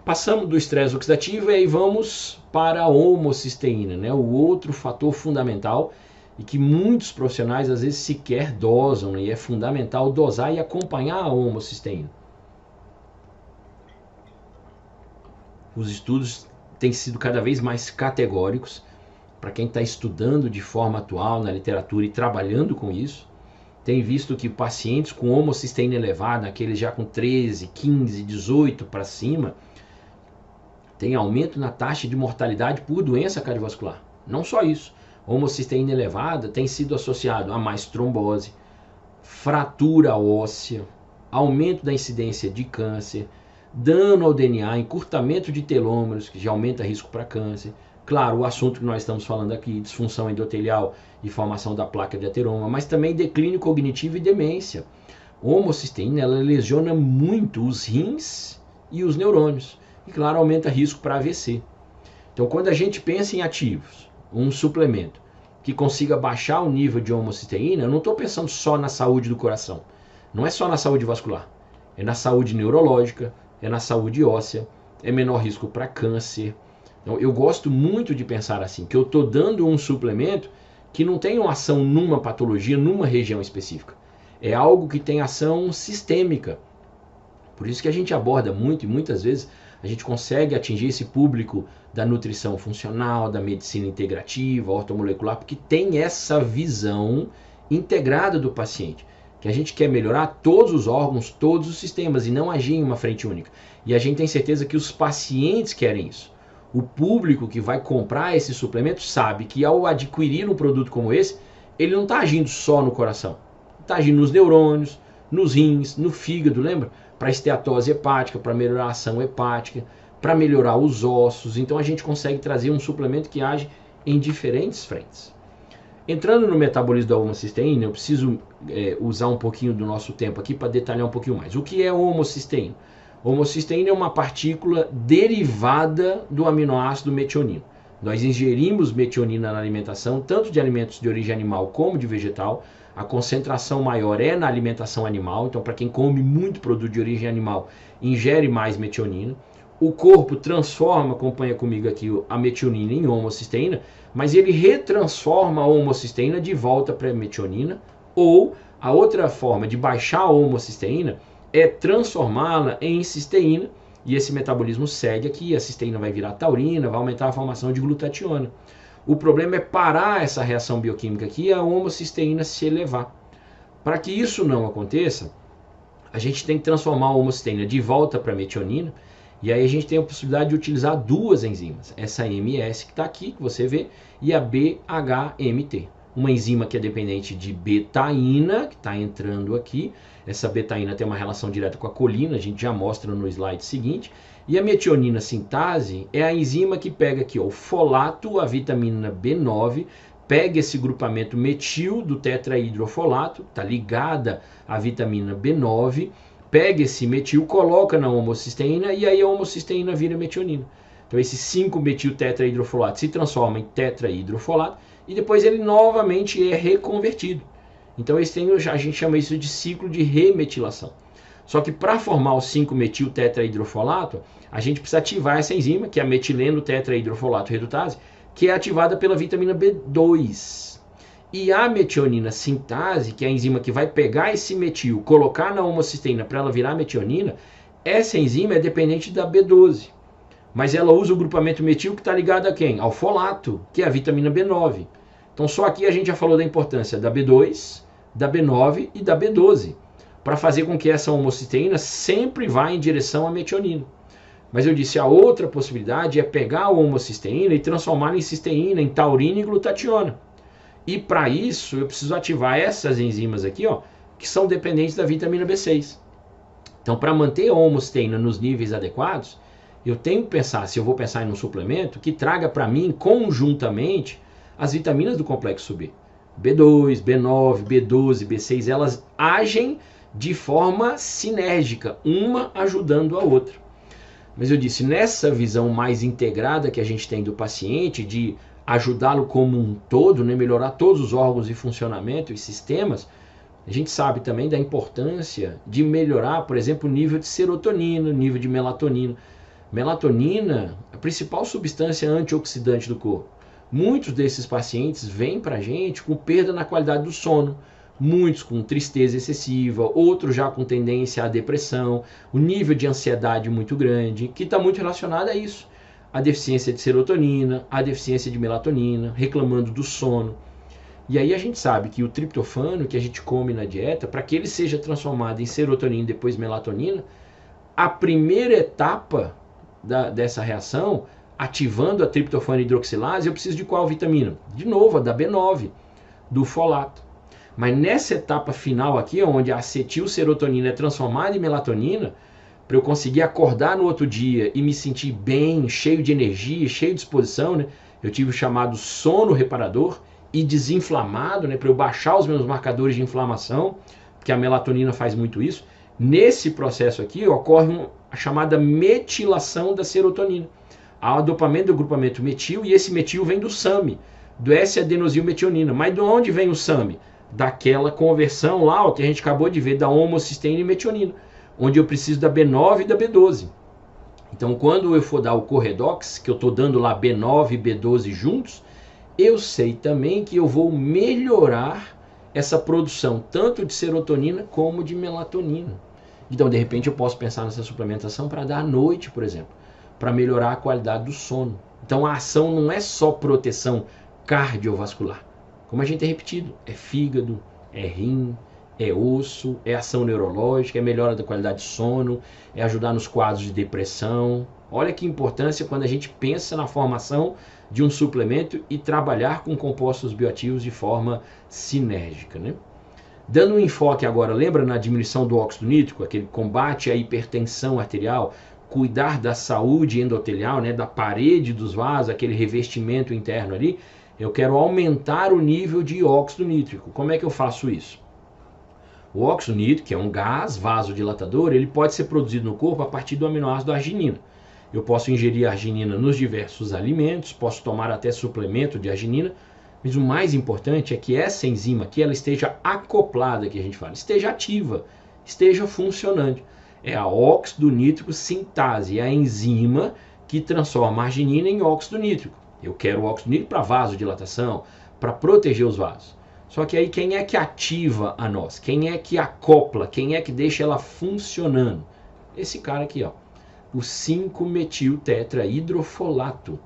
Passamos do estresse oxidativo e aí vamos para a homocisteína, né? O outro fator fundamental e que muitos profissionais às vezes sequer dosam, né? E é fundamental dosar e acompanhar a homocisteína. Os estudos têm sido cada vez mais categóricos para quem está estudando de forma atual na literatura e trabalhando com isso. Tem visto que pacientes com homocisteína elevada, aqueles já com 13, 15, 18 para cima, tem aumento na taxa de mortalidade por doença cardiovascular. Não só isso. Homocisteína elevada tem sido associado a mais trombose, fratura óssea, aumento da incidência de câncer, dano ao DNA, encurtamento de telômeros, que já aumenta risco para câncer. Claro, o assunto que nós estamos falando aqui, disfunção endotelial e formação da placa de ateroma, mas também declínio cognitivo e demência. Homocisteína, ela lesiona muito os rins e os neurônios. E claro, aumenta risco para AVC. Então, quando a gente pensa em ativos, um suplemento que consiga baixar o nível de homocisteína, eu não estou pensando só na saúde do coração. Não é só na saúde vascular. É na saúde neurológica, é na saúde óssea, é menor risco para câncer. Então, eu gosto muito de pensar assim, que eu estou dando um suplemento que não tem uma ação numa patologia, numa região específica. É algo que tem ação sistêmica. Por isso que a gente aborda muito e muitas vezes a gente consegue atingir esse público da nutrição funcional, da medicina integrativa, ortomolecular, porque tem essa visão integrada do paciente, que a gente quer melhorar todos os órgãos, todos os sistemas e não agir em uma frente única. E a gente tem certeza que os pacientes querem isso. O público que vai comprar esse suplemento sabe que ao adquirir um produto como esse, ele não está agindo só no coração, está agindo nos neurônios, nos rins, no fígado, lembra? Para esteatose hepática, para melhorar a ação hepática, para melhorar os ossos. Então a gente consegue trazer um suplemento que age em diferentes frentes. Entrando no metabolismo da homocisteína, eu preciso usar um pouquinho do nosso tempo aqui para detalhar um pouquinho mais. O que é homocisteína? Homocisteína é uma partícula derivada do aminoácido metionina. Nós ingerimos metionina na alimentação, tanto de alimentos de origem animal como de vegetal. A concentração maior é na alimentação animal, então para quem come muito produto de origem animal, ingere mais metionina. O corpo transforma, acompanha comigo aqui, a metionina em homocisteína, mas ele retransforma a homocisteína de volta para a metionina, ou a outra forma de baixar a homocisteína é transformá-la em cisteína, e esse metabolismo segue aqui, a cisteína vai virar taurina, vai aumentar a formação de glutationa. O problema é parar essa reação bioquímica aqui e a homocisteína se elevar. Para que isso não aconteça, a gente tem que transformar a homocisteína de volta para a metionina, e aí a gente tem a possibilidade de utilizar duas enzimas, essa MS que está aqui, que você vê, e a BHMT. Uma enzima que é dependente de betaína, que está entrando aqui. Essa betaína tem uma relação direta com a colina, a gente já mostra no slide seguinte. E a metionina sintase é a enzima que pega aqui ó, o folato, a vitamina B9, pega esse grupamento metil do tetrahidrofolato, está ligada à vitamina B9, pega esse metil, coloca na homocisteína e aí a homocisteína vira metionina. Então esse 5-metil tetrahidrofolato se transforma em tetrahidrofolato e depois ele novamente é reconvertido. Então a gente chama isso de ciclo de remetilação. Só que para formar o 5-metil tetrahidrofolato, a gente precisa ativar essa enzima, que é a metileno tetrahidrofolato redutase, que é ativada pela vitamina B2. E a metionina sintase, que é a enzima que vai pegar esse metil, colocar na homocisteína para ela virar metionina, essa enzima é dependente da B12. mas ela usa o grupamento metil que está ligado a quem? Ao folato, que é a vitamina B9. Então só aqui a gente já falou da importância da B2, da B9 e da B12, para fazer com que essa homocisteína sempre vá em direção à metionina. Mas eu disse, a outra possibilidade é pegar a homocisteína e transformá-la em cisteína, em taurina e glutationa. E para isso eu preciso ativar essas enzimas aqui, ó, que são dependentes da vitamina B6. Então, para manter a homocisteína nos níveis adequados, eu tenho que pensar, se eu vou pensar em um suplemento, que traga para mim conjuntamente as vitaminas do complexo B. B2, B9, B12, B6, elas agem de forma sinérgica, uma ajudando a outra. Mas eu disse, nessa visão mais integrada que a gente tem do paciente, de ajudá-lo como um todo, né, melhorar todos os órgãos de funcionamento e sistemas, a gente sabe também da importância de melhorar, por exemplo, o nível de serotonina, o nível de melatonina. Melatonina, a principal substância antioxidante do corpo. Muitos desses pacientes vêm para a gente com perda na qualidade do sono, muitos com tristeza excessiva, outros já com tendência à depressão, o nível de ansiedade muito grande, que está muito relacionado a isso. A deficiência de serotonina, a deficiência de melatonina, reclamando do sono. E aí a gente sabe que o triptofano que a gente come na dieta, para que ele seja transformado em serotonina e depois melatonina, a primeira etapa dessa reação, ativando a triptofano hidroxilase, eu preciso de qual vitamina? De novo, a da B9, do folato. Mas nessa etapa final aqui, onde a acetilserotonina é transformada em melatonina, para eu conseguir acordar no outro dia e me sentir bem, cheio de energia, cheio de disposição, né? Eu tive o chamado sono reparador e desinflamado, né? Para eu baixar os meus marcadores de inflamação, porque a melatonina faz muito isso. Nesse processo aqui ocorre a chamada metilação da serotonina. Há o dopamento do grupamento metil e esse metil vem do SAMe, do S-adenosilmetionina. Mas de onde vem o SAMe? Daquela conversão lá, ó, que a gente acabou de ver, da homocisteína e metionina, onde eu preciso da B9 e da B12. Então, quando eu for dar o Corredox, que eu estou dando lá B9 e B12 juntos, eu sei também que eu vou melhorar essa produção, tanto de serotonina como de melatonina. Então, de repente, eu posso pensar nessa suplementação para dar à noite, por exemplo, para melhorar a qualidade do sono. Então, a ação não é só proteção cardiovascular. Como a gente tem repetido, é fígado, é rim, é osso, é ação neurológica, é melhora da qualidade de sono, é ajudar nos quadros de depressão. Olha que importância quando a gente pensa na formação de um suplemento e trabalhar com compostos bioativos de forma sinérgica, né? Dando um enfoque agora, lembra na diminuição do óxido nítrico, aquele combate à hipertensão arterial, cuidar da saúde endotelial, né, da parede dos vasos, aquele revestimento interno ali, eu quero aumentar o nível de óxido nítrico. Como é que eu faço isso? O óxido nítrico, que é um gás vasodilatador, ele pode ser produzido no corpo a partir do aminoácido arginina. Eu posso ingerir arginina nos diversos alimentos, posso tomar até suplemento de arginina, mas o mais importante é que essa enzima aqui ela esteja acoplada, que a gente fala, esteja ativa, esteja funcionando. É a óxido nítrico sintase, é a enzima que transforma a arginina em óxido nítrico. Eu quero o óxido nítrico para vasodilatação, para proteger os vasos. Só que aí quem é que ativa a nós? Quem é que acopla? Quem é que deixa ela funcionando? Esse cara aqui, ó, o 5-metil-tetrahidrofolato,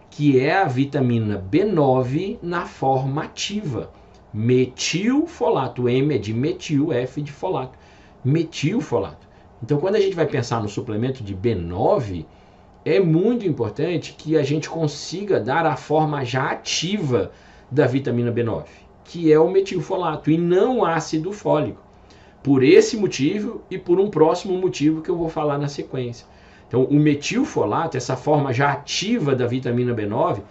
que é a vitamina B9 na forma ativa. Metilfolato, M é de metil, F de folato. Metilfolato. Então, quando a gente vai pensar no suplemento de B9, é muito importante que a gente consiga dar a forma já ativa da vitamina B9, que é o metilfolato e não ácido fólico. Por esse motivo e por um próximo motivo que eu vou falar na sequência. Então, o metilfolato, essa forma já ativa da vitamina B9,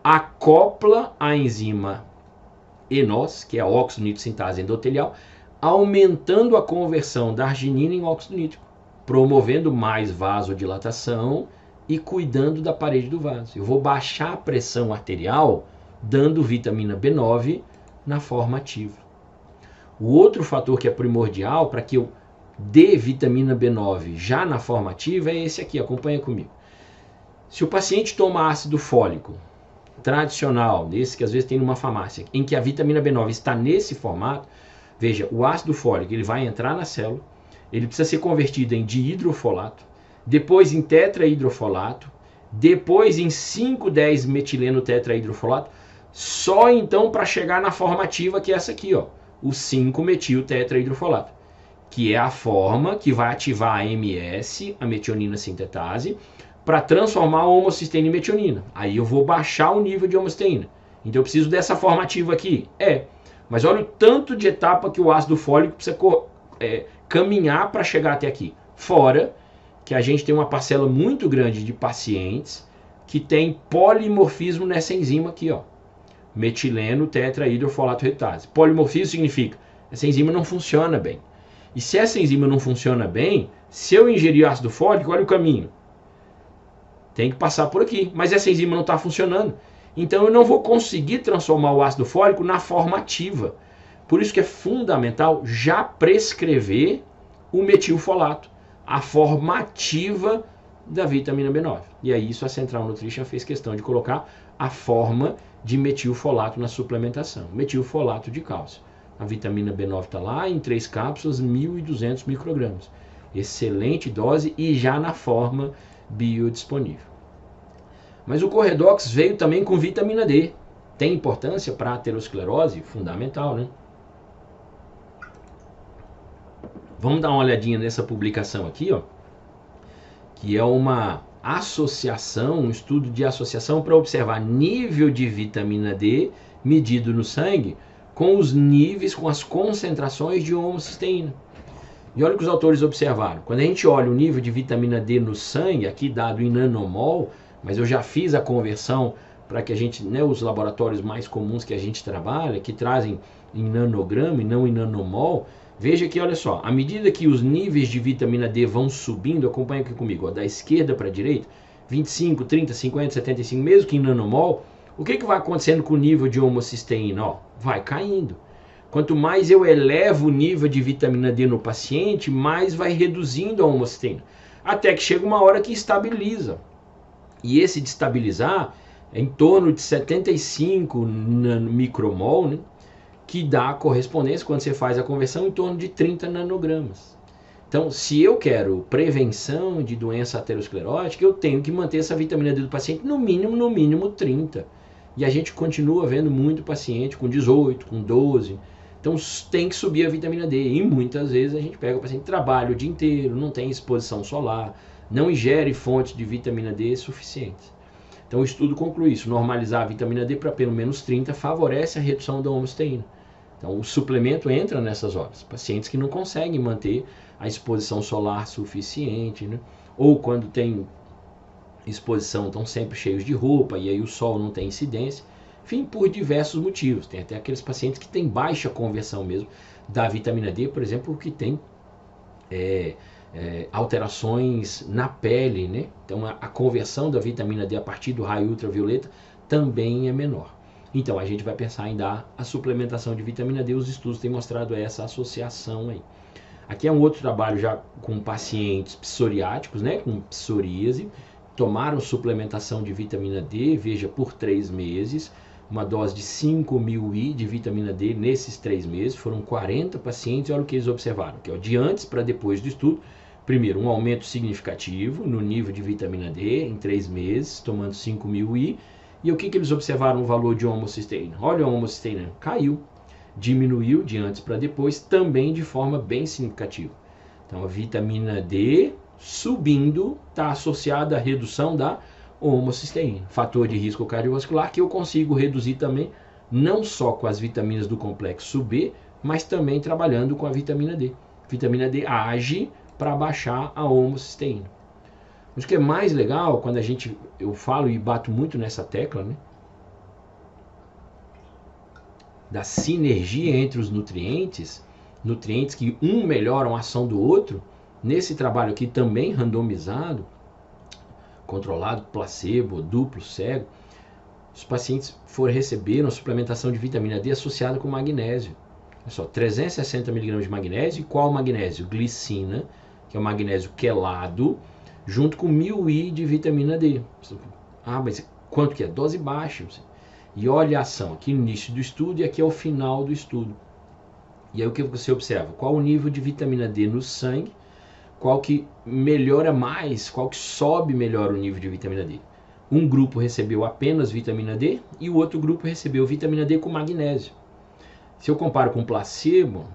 acopla a enzima ENOS, que é a óxido nítrico sintase endotelial, aumentando a conversão da arginina em óxido nítrico, promovendo mais vasodilatação e cuidando da parede do vaso. Eu vou baixar a pressão arterial dando vitamina B9 na forma ativa. O outro fator que é primordial para que eu dê vitamina B9 já na forma ativa é esse aqui, acompanha comigo. Se o paciente toma ácido fólico tradicional, esse que às vezes tem numa farmácia, em que a vitamina B9 está nesse formato, veja, o ácido fólico ele vai entrar na célula, ele precisa ser convertido em dihidrofolato, depois em tetrahidrofolato, depois em 5,10 metileno tetrahidrofolato, só então para chegar na forma ativa, que é essa aqui, ó, o 5-metil tetrahidrofolato, que é a forma que vai ativar a MS, a metionina sintetase, para transformar a homocisteína em metionina. Aí eu vou baixar o nível de homocisteína. Então eu preciso dessa forma ativa aqui? Mas olha o tanto de etapa que o ácido fólico precisa caminhar para chegar até aqui. Fora que a gente tem uma parcela muito grande de pacientes que tem polimorfismo nessa enzima aqui, ó, metileno tetrahidrofolato reductase. Polimorfismo significa essa enzima não funciona bem. E se essa enzima não funciona bem, se eu ingerir ácido fólico, olha o caminho. Tem que passar por aqui, mas essa enzima não está funcionando. Então eu não vou conseguir transformar o ácido fólico na forma ativa. Por isso que é fundamental já prescrever o metilfolato, a forma ativa da vitamina B9. E aí isso a Central Nutrition fez questão de colocar a forma de metilfolato na suplementação. Metilfolato de cálcio. A vitamina B9 está lá em 3 cápsulas, 1.200 microgramas. Excelente dose e já na forma biodisponível. Mas o Corredox veio também com vitamina D. Tem importância para a aterosclerose? Fundamental, né? Vamos dar uma olhadinha nessa publicação aqui, ó, que é uma associação, um estudo de associação para observar nível de vitamina D medido no sangue com os níveis, com as concentrações de homocisteína. E olha o que os autores observaram. Quando a gente olha o nível de vitamina D no sangue, aqui dado em nanomol, mas eu já fiz a conversão para que a gente, né, os laboratórios mais comuns que a gente trabalha, que trazem em nanograma e não em nanomol, veja que, olha só, à medida que os níveis de vitamina D vão subindo, acompanha aqui comigo, ó, da esquerda para a direita, 25, 30, 50, 75, mesmo que em nanomol, o que vai acontecendo com o nível de homocisteína? Ó, vai caindo. Quanto mais eu elevo o nível de vitamina D no paciente, mais vai reduzindo a homocisteína. Até que chega uma hora que estabiliza. E esse de estabilizar é em torno de 75 micromol, né, que dá a correspondência, quando você faz a conversão, em torno de 30 nanogramas. Então, se eu quero prevenção de doença aterosclerótica, eu tenho que manter essa vitamina D do paciente no mínimo 30. E a gente continua vendo muito paciente com 18, com 12. Então tem que subir a vitamina D. E muitas vezes a gente pega o paciente, trabalha o dia inteiro, não tem exposição solar, não ingere fontes de vitamina D suficientes. Então o estudo conclui isso. Normalizar a vitamina D para pelo menos 30 favorece a redução da homocisteína. Então o suplemento entra nessas horas. Pacientes que não conseguem manter a exposição solar suficiente, né? Ou quando tem exposição estão sempre cheios de roupa e aí o sol não tem incidência, enfim, por diversos motivos. Tem até aqueles pacientes que têm baixa conversão mesmo da vitamina D, por exemplo, que tem alterações na pele, né? Então a conversão da vitamina D a partir do raio ultravioleta também é menor. Então a gente vai pensar em dar a suplementação de vitamina D, os estudos têm mostrado essa associação aí. Aqui é um outro trabalho já com pacientes psoriáticos, né? Com psoríase, tomaram suplementação de vitamina D, veja, por 3 meses, uma dose de 5.000 I de vitamina D nesses 3 meses, foram 40 pacientes, olha o que eles observaram, que é de antes para depois do estudo, primeiro, um aumento significativo no nível de vitamina D em 3 meses, tomando 5.000 I, e o que eles observaram no valor de homocisteína? Olha a homocisteína, caiu, diminuiu de antes para depois, também de forma bem significativa. Então a vitamina D subindo está associada à redução da homocisteína, fator de risco cardiovascular que eu consigo reduzir também, não só com as vitaminas do complexo B, mas também trabalhando com a vitamina D. A vitamina D age para baixar a homocisteína. Mas o que é mais legal, quando eu falo e bato muito nessa tecla, né, da sinergia entre os nutrientes que um melhoram a ação do outro, nesse trabalho aqui também randomizado, controlado, placebo, duplo, cego, os pacientes receberam a suplementação de vitamina D associada com magnésio. Olha só, 360 mg de magnésio. E qual magnésio? Glicina, que é o magnésio quelado, junto com 1.000 I de vitamina D. Ah, mas quanto que é? Dose baixa. E olha a ação, aqui no início do estudo e aqui é o final do estudo. E aí o que você observa? Qual o nível de vitamina D no sangue, qual que melhora mais, qual que sobe melhor o nível de vitamina D. Um grupo recebeu apenas vitamina D e o outro grupo recebeu vitamina D com magnésio. Se eu comparo com placebo,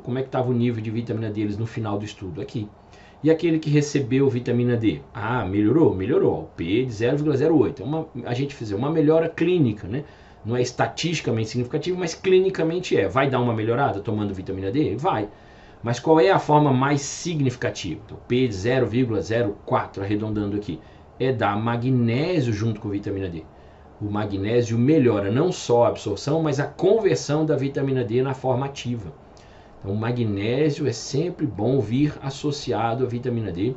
como é que estava o nível de vitamina D no final do estudo? Aqui. E aquele que recebeu vitamina D? Ah, melhorou? Melhorou. O P de 0,08. A gente fez uma melhora clínica, né? Não é estatisticamente significativo, mas clinicamente é. Vai dar uma melhorada tomando vitamina D? Vai. Mas qual é a forma mais significativa? O P de 0,04, arredondando aqui, é dar magnésio junto com vitamina D. O magnésio melhora não só a absorção, mas a conversão da vitamina D na forma ativa. Então, o magnésio é sempre bom vir associado à vitamina D.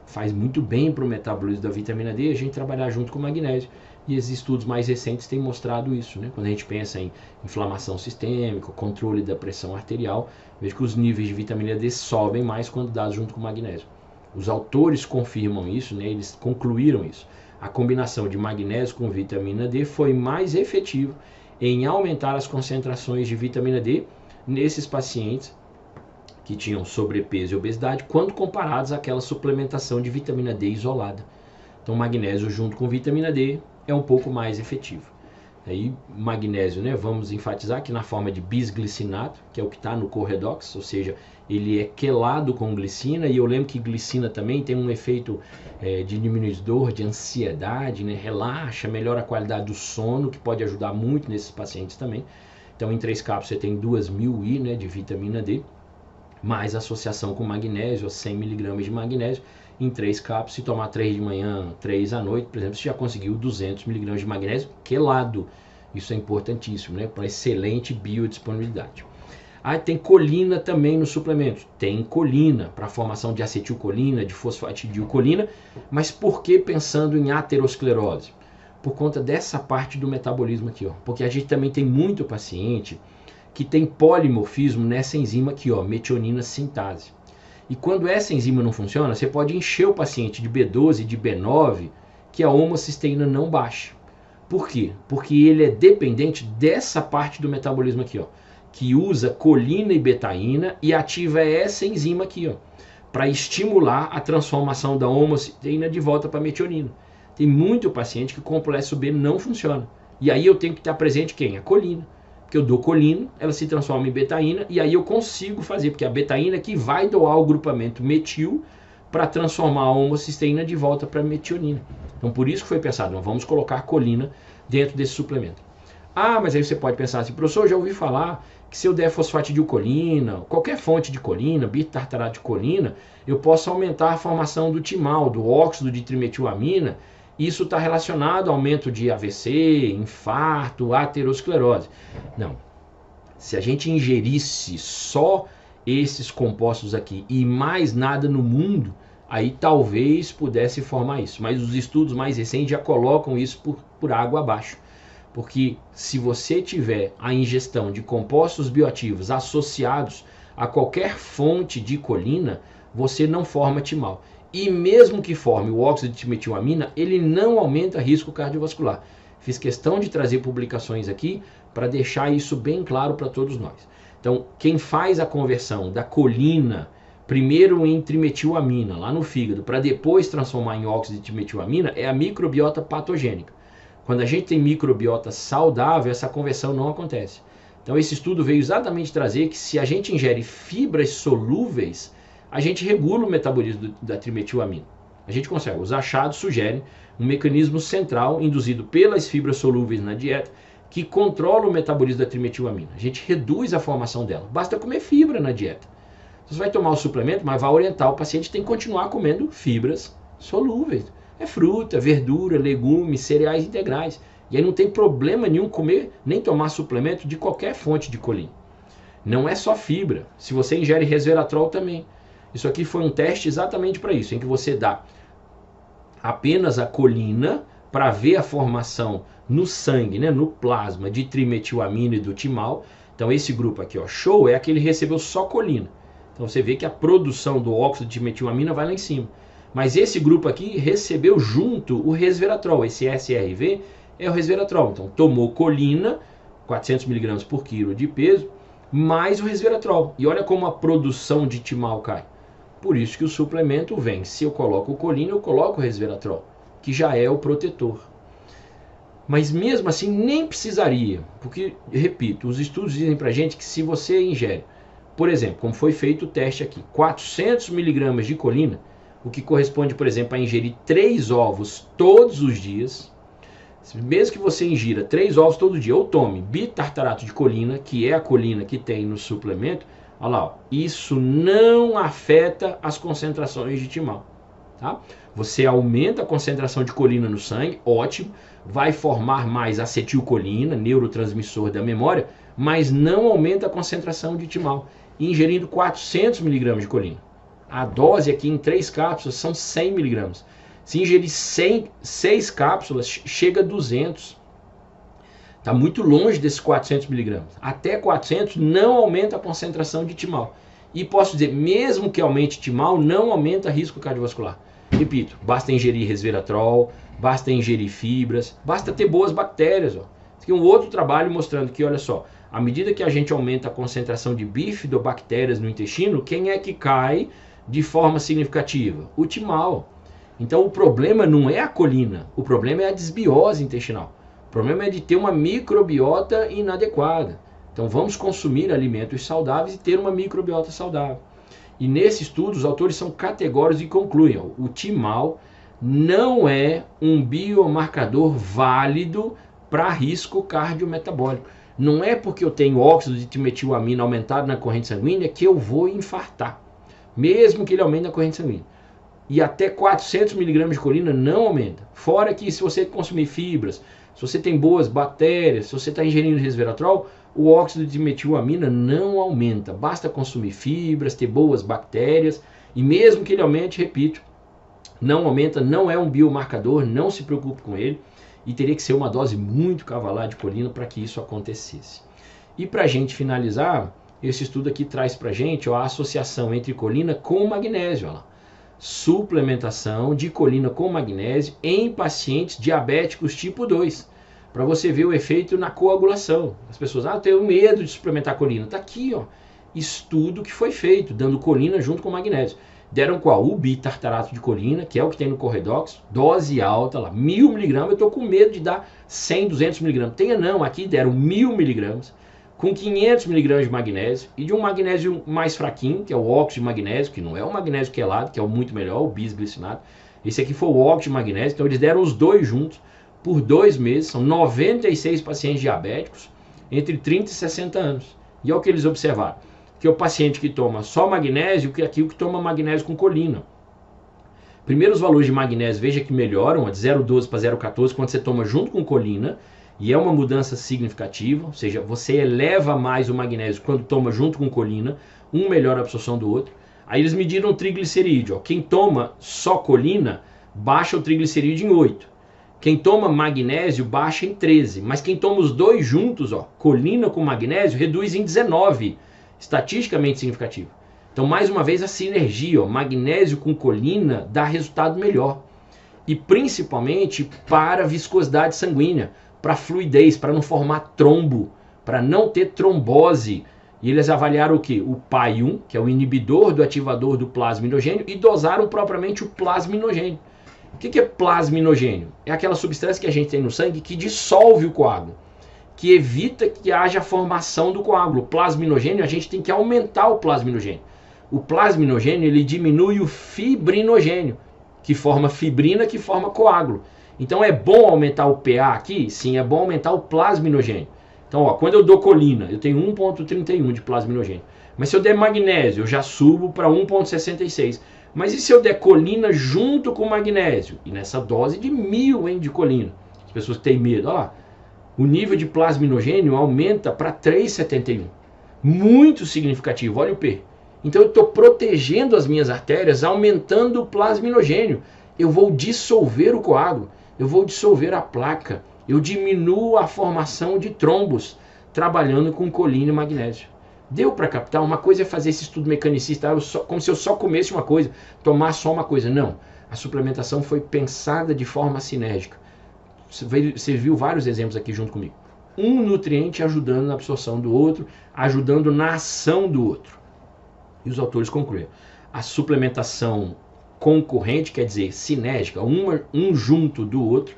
Faz muito bem para o metabolismo da vitamina D a gente trabalhar junto com o magnésio. E os estudos mais recentes têm mostrado isso, né? Quando a gente pensa em inflamação sistêmica, controle da pressão arterial, veja que os níveis de vitamina D sobem mais quando dados junto com o magnésio. Os autores confirmam isso, né? Eles concluíram isso. A combinação de magnésio com vitamina D foi mais efetiva em aumentar as concentrações de vitamina D nesses pacientes que tinham sobrepeso e obesidade, quando comparados àquela suplementação de vitamina D isolada. Então, magnésio junto com vitamina D é um pouco mais efetivo. Aí, magnésio, né, vamos enfatizar que na forma de bisglicinato, que é o que está no Corredox, ou seja, ele é quelado com glicina, e eu lembro que glicina também tem um efeito diminuidor de ansiedade, né, relaxa, melhora a qualidade do sono, que pode ajudar muito nesses pacientes também. Então, em 3 cápsulas você tem 2.000 I, né, de vitamina D, mais associação com magnésio, 100 mg de magnésio, em 3 cápsulas. Se tomar 3 de manhã, 3 à noite, por exemplo, você já conseguiu 200 mg de magnésio quelado. Isso é importantíssimo, né, para excelente biodisponibilidade. Ah, tem colina também nos suplementos. Tem colina para a formação de acetilcolina, de fosfatidilcolina, mas por que pensando em aterosclerose? Por conta dessa parte do metabolismo aqui, ó. Porque a gente também tem muito paciente que tem polimorfismo nessa enzima aqui, ó, metionina sintase. E quando essa enzima não funciona, você pode encher o paciente de B12 e de B9 que a homocisteína não baixa. Por quê? Porque ele é dependente dessa parte do metabolismo aqui, ó, que usa colina e betaína e ativa essa enzima aqui, ó, para estimular a transformação da homocisteína de volta para metionina. Tem muito paciente que o complexo B não funciona. E aí eu tenho que estar presente quem? A colina. Porque eu dou colina, ela se transforma em betaína, e aí eu consigo fazer, porque a betaína que vai doar o grupamento metil para transformar a homocisteína de volta para metionina. Então por isso que foi pensado, vamos colocar colina dentro desse suplemento. Ah, mas aí você pode pensar assim, professor, eu já ouvi falar que se eu der fosfatidilcolina, qualquer fonte de colina, bitartarato de colina, eu posso aumentar a formação do timal, do óxido de trimetilamina. Isso está relacionado ao aumento de AVC, infarto, aterosclerose. Não. Se a gente ingerisse só esses compostos aqui e mais nada no mundo, aí talvez pudesse formar isso. Mas os estudos mais recentes já colocam isso por água abaixo. Porque se você tiver a ingestão de compostos bioativos associados a qualquer fonte de colina, você não forma timal. E mesmo que forme o óxido de trimetilamina, ele não aumenta risco cardiovascular. Fiz questão de trazer publicações aqui para deixar isso bem claro para todos nós. Então, quem faz a conversão da colina, primeiro em trimetilamina, lá no fígado, para depois transformar em óxido de trimetilamina, é a microbiota patogênica. Quando a gente tem microbiota saudável, essa conversão não acontece. Então, esse estudo veio exatamente trazer que se a gente ingere fibras solúveis, a gente regula o metabolismo da trimetilamina. A gente consegue. Os achados sugerem um mecanismo central induzido pelas fibras solúveis na dieta que controla o metabolismo da trimetilamina. A gente reduz a formação dela. Basta comer fibra na dieta. Você vai tomar o suplemento, mas vai orientar o paciente tem que continuar comendo fibras solúveis. É fruta, verdura, legumes, cereais integrais. E aí não tem problema nenhum comer nem tomar suplemento de qualquer fonte de colina. Não é só fibra. Se você ingere resveratrol também. Isso aqui foi um teste exatamente para isso, em que você dá apenas a colina para ver a formação no sangue, né, no plasma de trimetilamina e do timal. Então esse grupo aqui, ó, show, é aquele que recebeu só colina. Então você vê que a produção do óxido de trimetilamina vai lá em cima. Mas esse grupo aqui recebeu junto o resveratrol. Esse SRV é o resveratrol. Então tomou colina, 400 mg por quilo de peso, mais o resveratrol. E olha como a produção de timal cai. Por isso que o suplemento vem. Se eu coloco colina, eu coloco resveratrol, que já é o protetor. Mas mesmo assim nem precisaria, porque, repito, os estudos dizem pra gente que se você ingere, por exemplo, como foi feito o teste aqui, 400 miligramas de colina, o que corresponde, por exemplo, a ingerir 3 ovos todos os dias, mesmo que você ingira 3 ovos todo dia, ou tome bitartarato de colina, que é a colina que tem no suplemento, olha lá, ó, isso não afeta as concentrações de timal. Tá? Você aumenta a concentração de colina no sangue, ótimo, vai formar mais acetilcolina, neurotransmissor da memória, mas não aumenta a concentração de timal, ingerindo 400 mg de colina. A dose aqui em 3 cápsulas são 100 mg. Se ingerir 6 cápsulas, chega a 200. Está muito longe desses 400 mg. Até 400 não aumenta a concentração de timal. E posso dizer, mesmo que aumente timal, não aumenta risco cardiovascular. Repito, basta ingerir resveratrol, basta ingerir fibras, basta ter boas bactérias. Ó. Aqui um outro trabalho mostrando que, olha só, à medida que a gente aumenta a concentração de bifidobactérias no intestino, quem é que cai de forma significativa? O timal. Então o problema não é a colina, o problema é a desbiose intestinal. O problema é de ter uma microbiota inadequada. Então vamos consumir alimentos saudáveis e ter uma microbiota saudável. E nesse estudo os autores são categóricos e concluem, ó, o timal não é um biomarcador válido para risco cardiometabólico. Não é porque eu tenho óxido de timetilamina aumentado na corrente sanguínea que eu vou infartar, mesmo que ele aumente na corrente sanguínea. E até 400 mg de colina não aumenta. Fora que se você consumir fibras, se você tem boas bactérias, se você está ingerindo resveratrol, o óxido de metilamina não aumenta. Basta consumir fibras, ter boas bactérias, e mesmo que ele aumente, repito, não aumenta, não é um biomarcador, não se preocupe com ele, e teria que ser uma dose muito cavalar de colina para que isso acontecesse. E para a gente finalizar, esse estudo aqui traz para a gente a associação entre colina com magnésio. Olha lá. Suplementação de colina com magnésio em pacientes diabéticos tipo 2, para você ver o efeito na coagulação. As pessoas, eu tenho medo de suplementar colina. Está aqui, ó, estudo que foi feito, dando colina junto com magnésio. Deram qual? O bitartarato de colina, que é o que tem no Corredox, dose alta lá, 1000 mg. Eu estou com medo de dar 100, 200 mg. Tenha não, aqui deram 1000 mg, com 500 mg de magnésio, e de um magnésio mais fraquinho, que é o óxido de magnésio, que não é o magnésio quelado, que é o muito melhor, o bisglicinato. Esse aqui foi o óxido de magnésio, então eles deram os dois juntos por 2 meses, são 96 pacientes diabéticos, entre 30 e 60 anos. E é o que eles observaram, que é o paciente que toma só magnésio, que é aqui o que toma magnésio com colina. Primeiro os valores de magnésio, veja que melhoram, de 0,12 para 0,14, quando você toma junto com colina, e é uma mudança significativa, ou seja, você eleva mais o magnésio quando toma junto com colina, um melhora a absorção do outro. Aí eles mediram o triglicerídeo, ó. Quem toma só colina, baixa o triglicerídeo em 8. Quem toma magnésio, baixa em 13. Mas quem toma os dois juntos, ó, colina com magnésio, reduz em 19. Estatisticamente significativo. Então, mais uma vez, a sinergia, ó, magnésio com colina, dá resultado melhor. E principalmente para a viscosidade sanguínea, para fluidez, para não formar trombo, para não ter trombose. E eles avaliaram o que? O PAI-1, que é o inibidor do ativador do plasminogênio, e dosaram propriamente o plasminogênio. O que é plasminogênio? É aquela substância que a gente tem no sangue que dissolve o coágulo, que evita que haja formação do coágulo. O plasminogênio, a gente tem que aumentar o plasminogênio. O plasminogênio, ele diminui o fibrinogênio, que forma fibrina, que forma coágulo. Então é bom aumentar o PA aqui? Sim, é bom aumentar o plasminogênio. Então, ó, quando eu dou colina, eu tenho 1,31 de plasminogênio. Mas se eu der magnésio, eu já subo para 1,66. Mas e se eu der colina junto com magnésio? E nessa dose de 1000, hein, de colina. As pessoas que têm medo, olha lá. O nível de plasminogênio aumenta para 3,71. Muito significativo, olha o P. Então eu estou protegendo as minhas artérias, aumentando o plasminogênio. Eu vou dissolver o coágulo, eu vou dissolver a placa, eu diminuo a formação de trombos, trabalhando com colina e magnésio. Deu para captar? Uma coisa é fazer esse estudo mecanicista, como se eu só comesse uma coisa, tomar só uma coisa. Não, a suplementação foi pensada de forma sinérgica. Você viu vários exemplos aqui junto comigo. Um nutriente ajudando na absorção do outro, ajudando na ação do outro. E os autores concluíram. A suplementação concorrente, quer dizer, sinérgica, um junto do outro,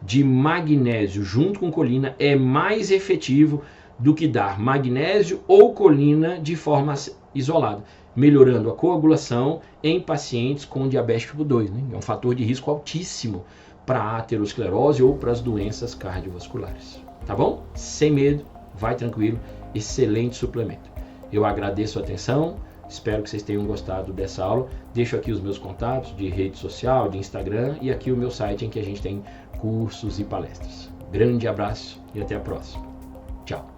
de magnésio junto com colina é mais efetivo do que dar magnésio ou colina de forma isolada, melhorando a coagulação em pacientes com diabetes tipo 2. Né? É um fator de risco altíssimo para a aterosclerose ou para as doenças cardiovasculares. Tá bom? Sem medo, vai tranquilo, excelente suplemento. Eu agradeço a atenção, espero que vocês tenham gostado dessa aula. Deixo aqui os meus contatos de rede social, de Instagram e aqui o meu site em que a gente tem cursos e palestras. Grande abraço e até a próxima. Tchau.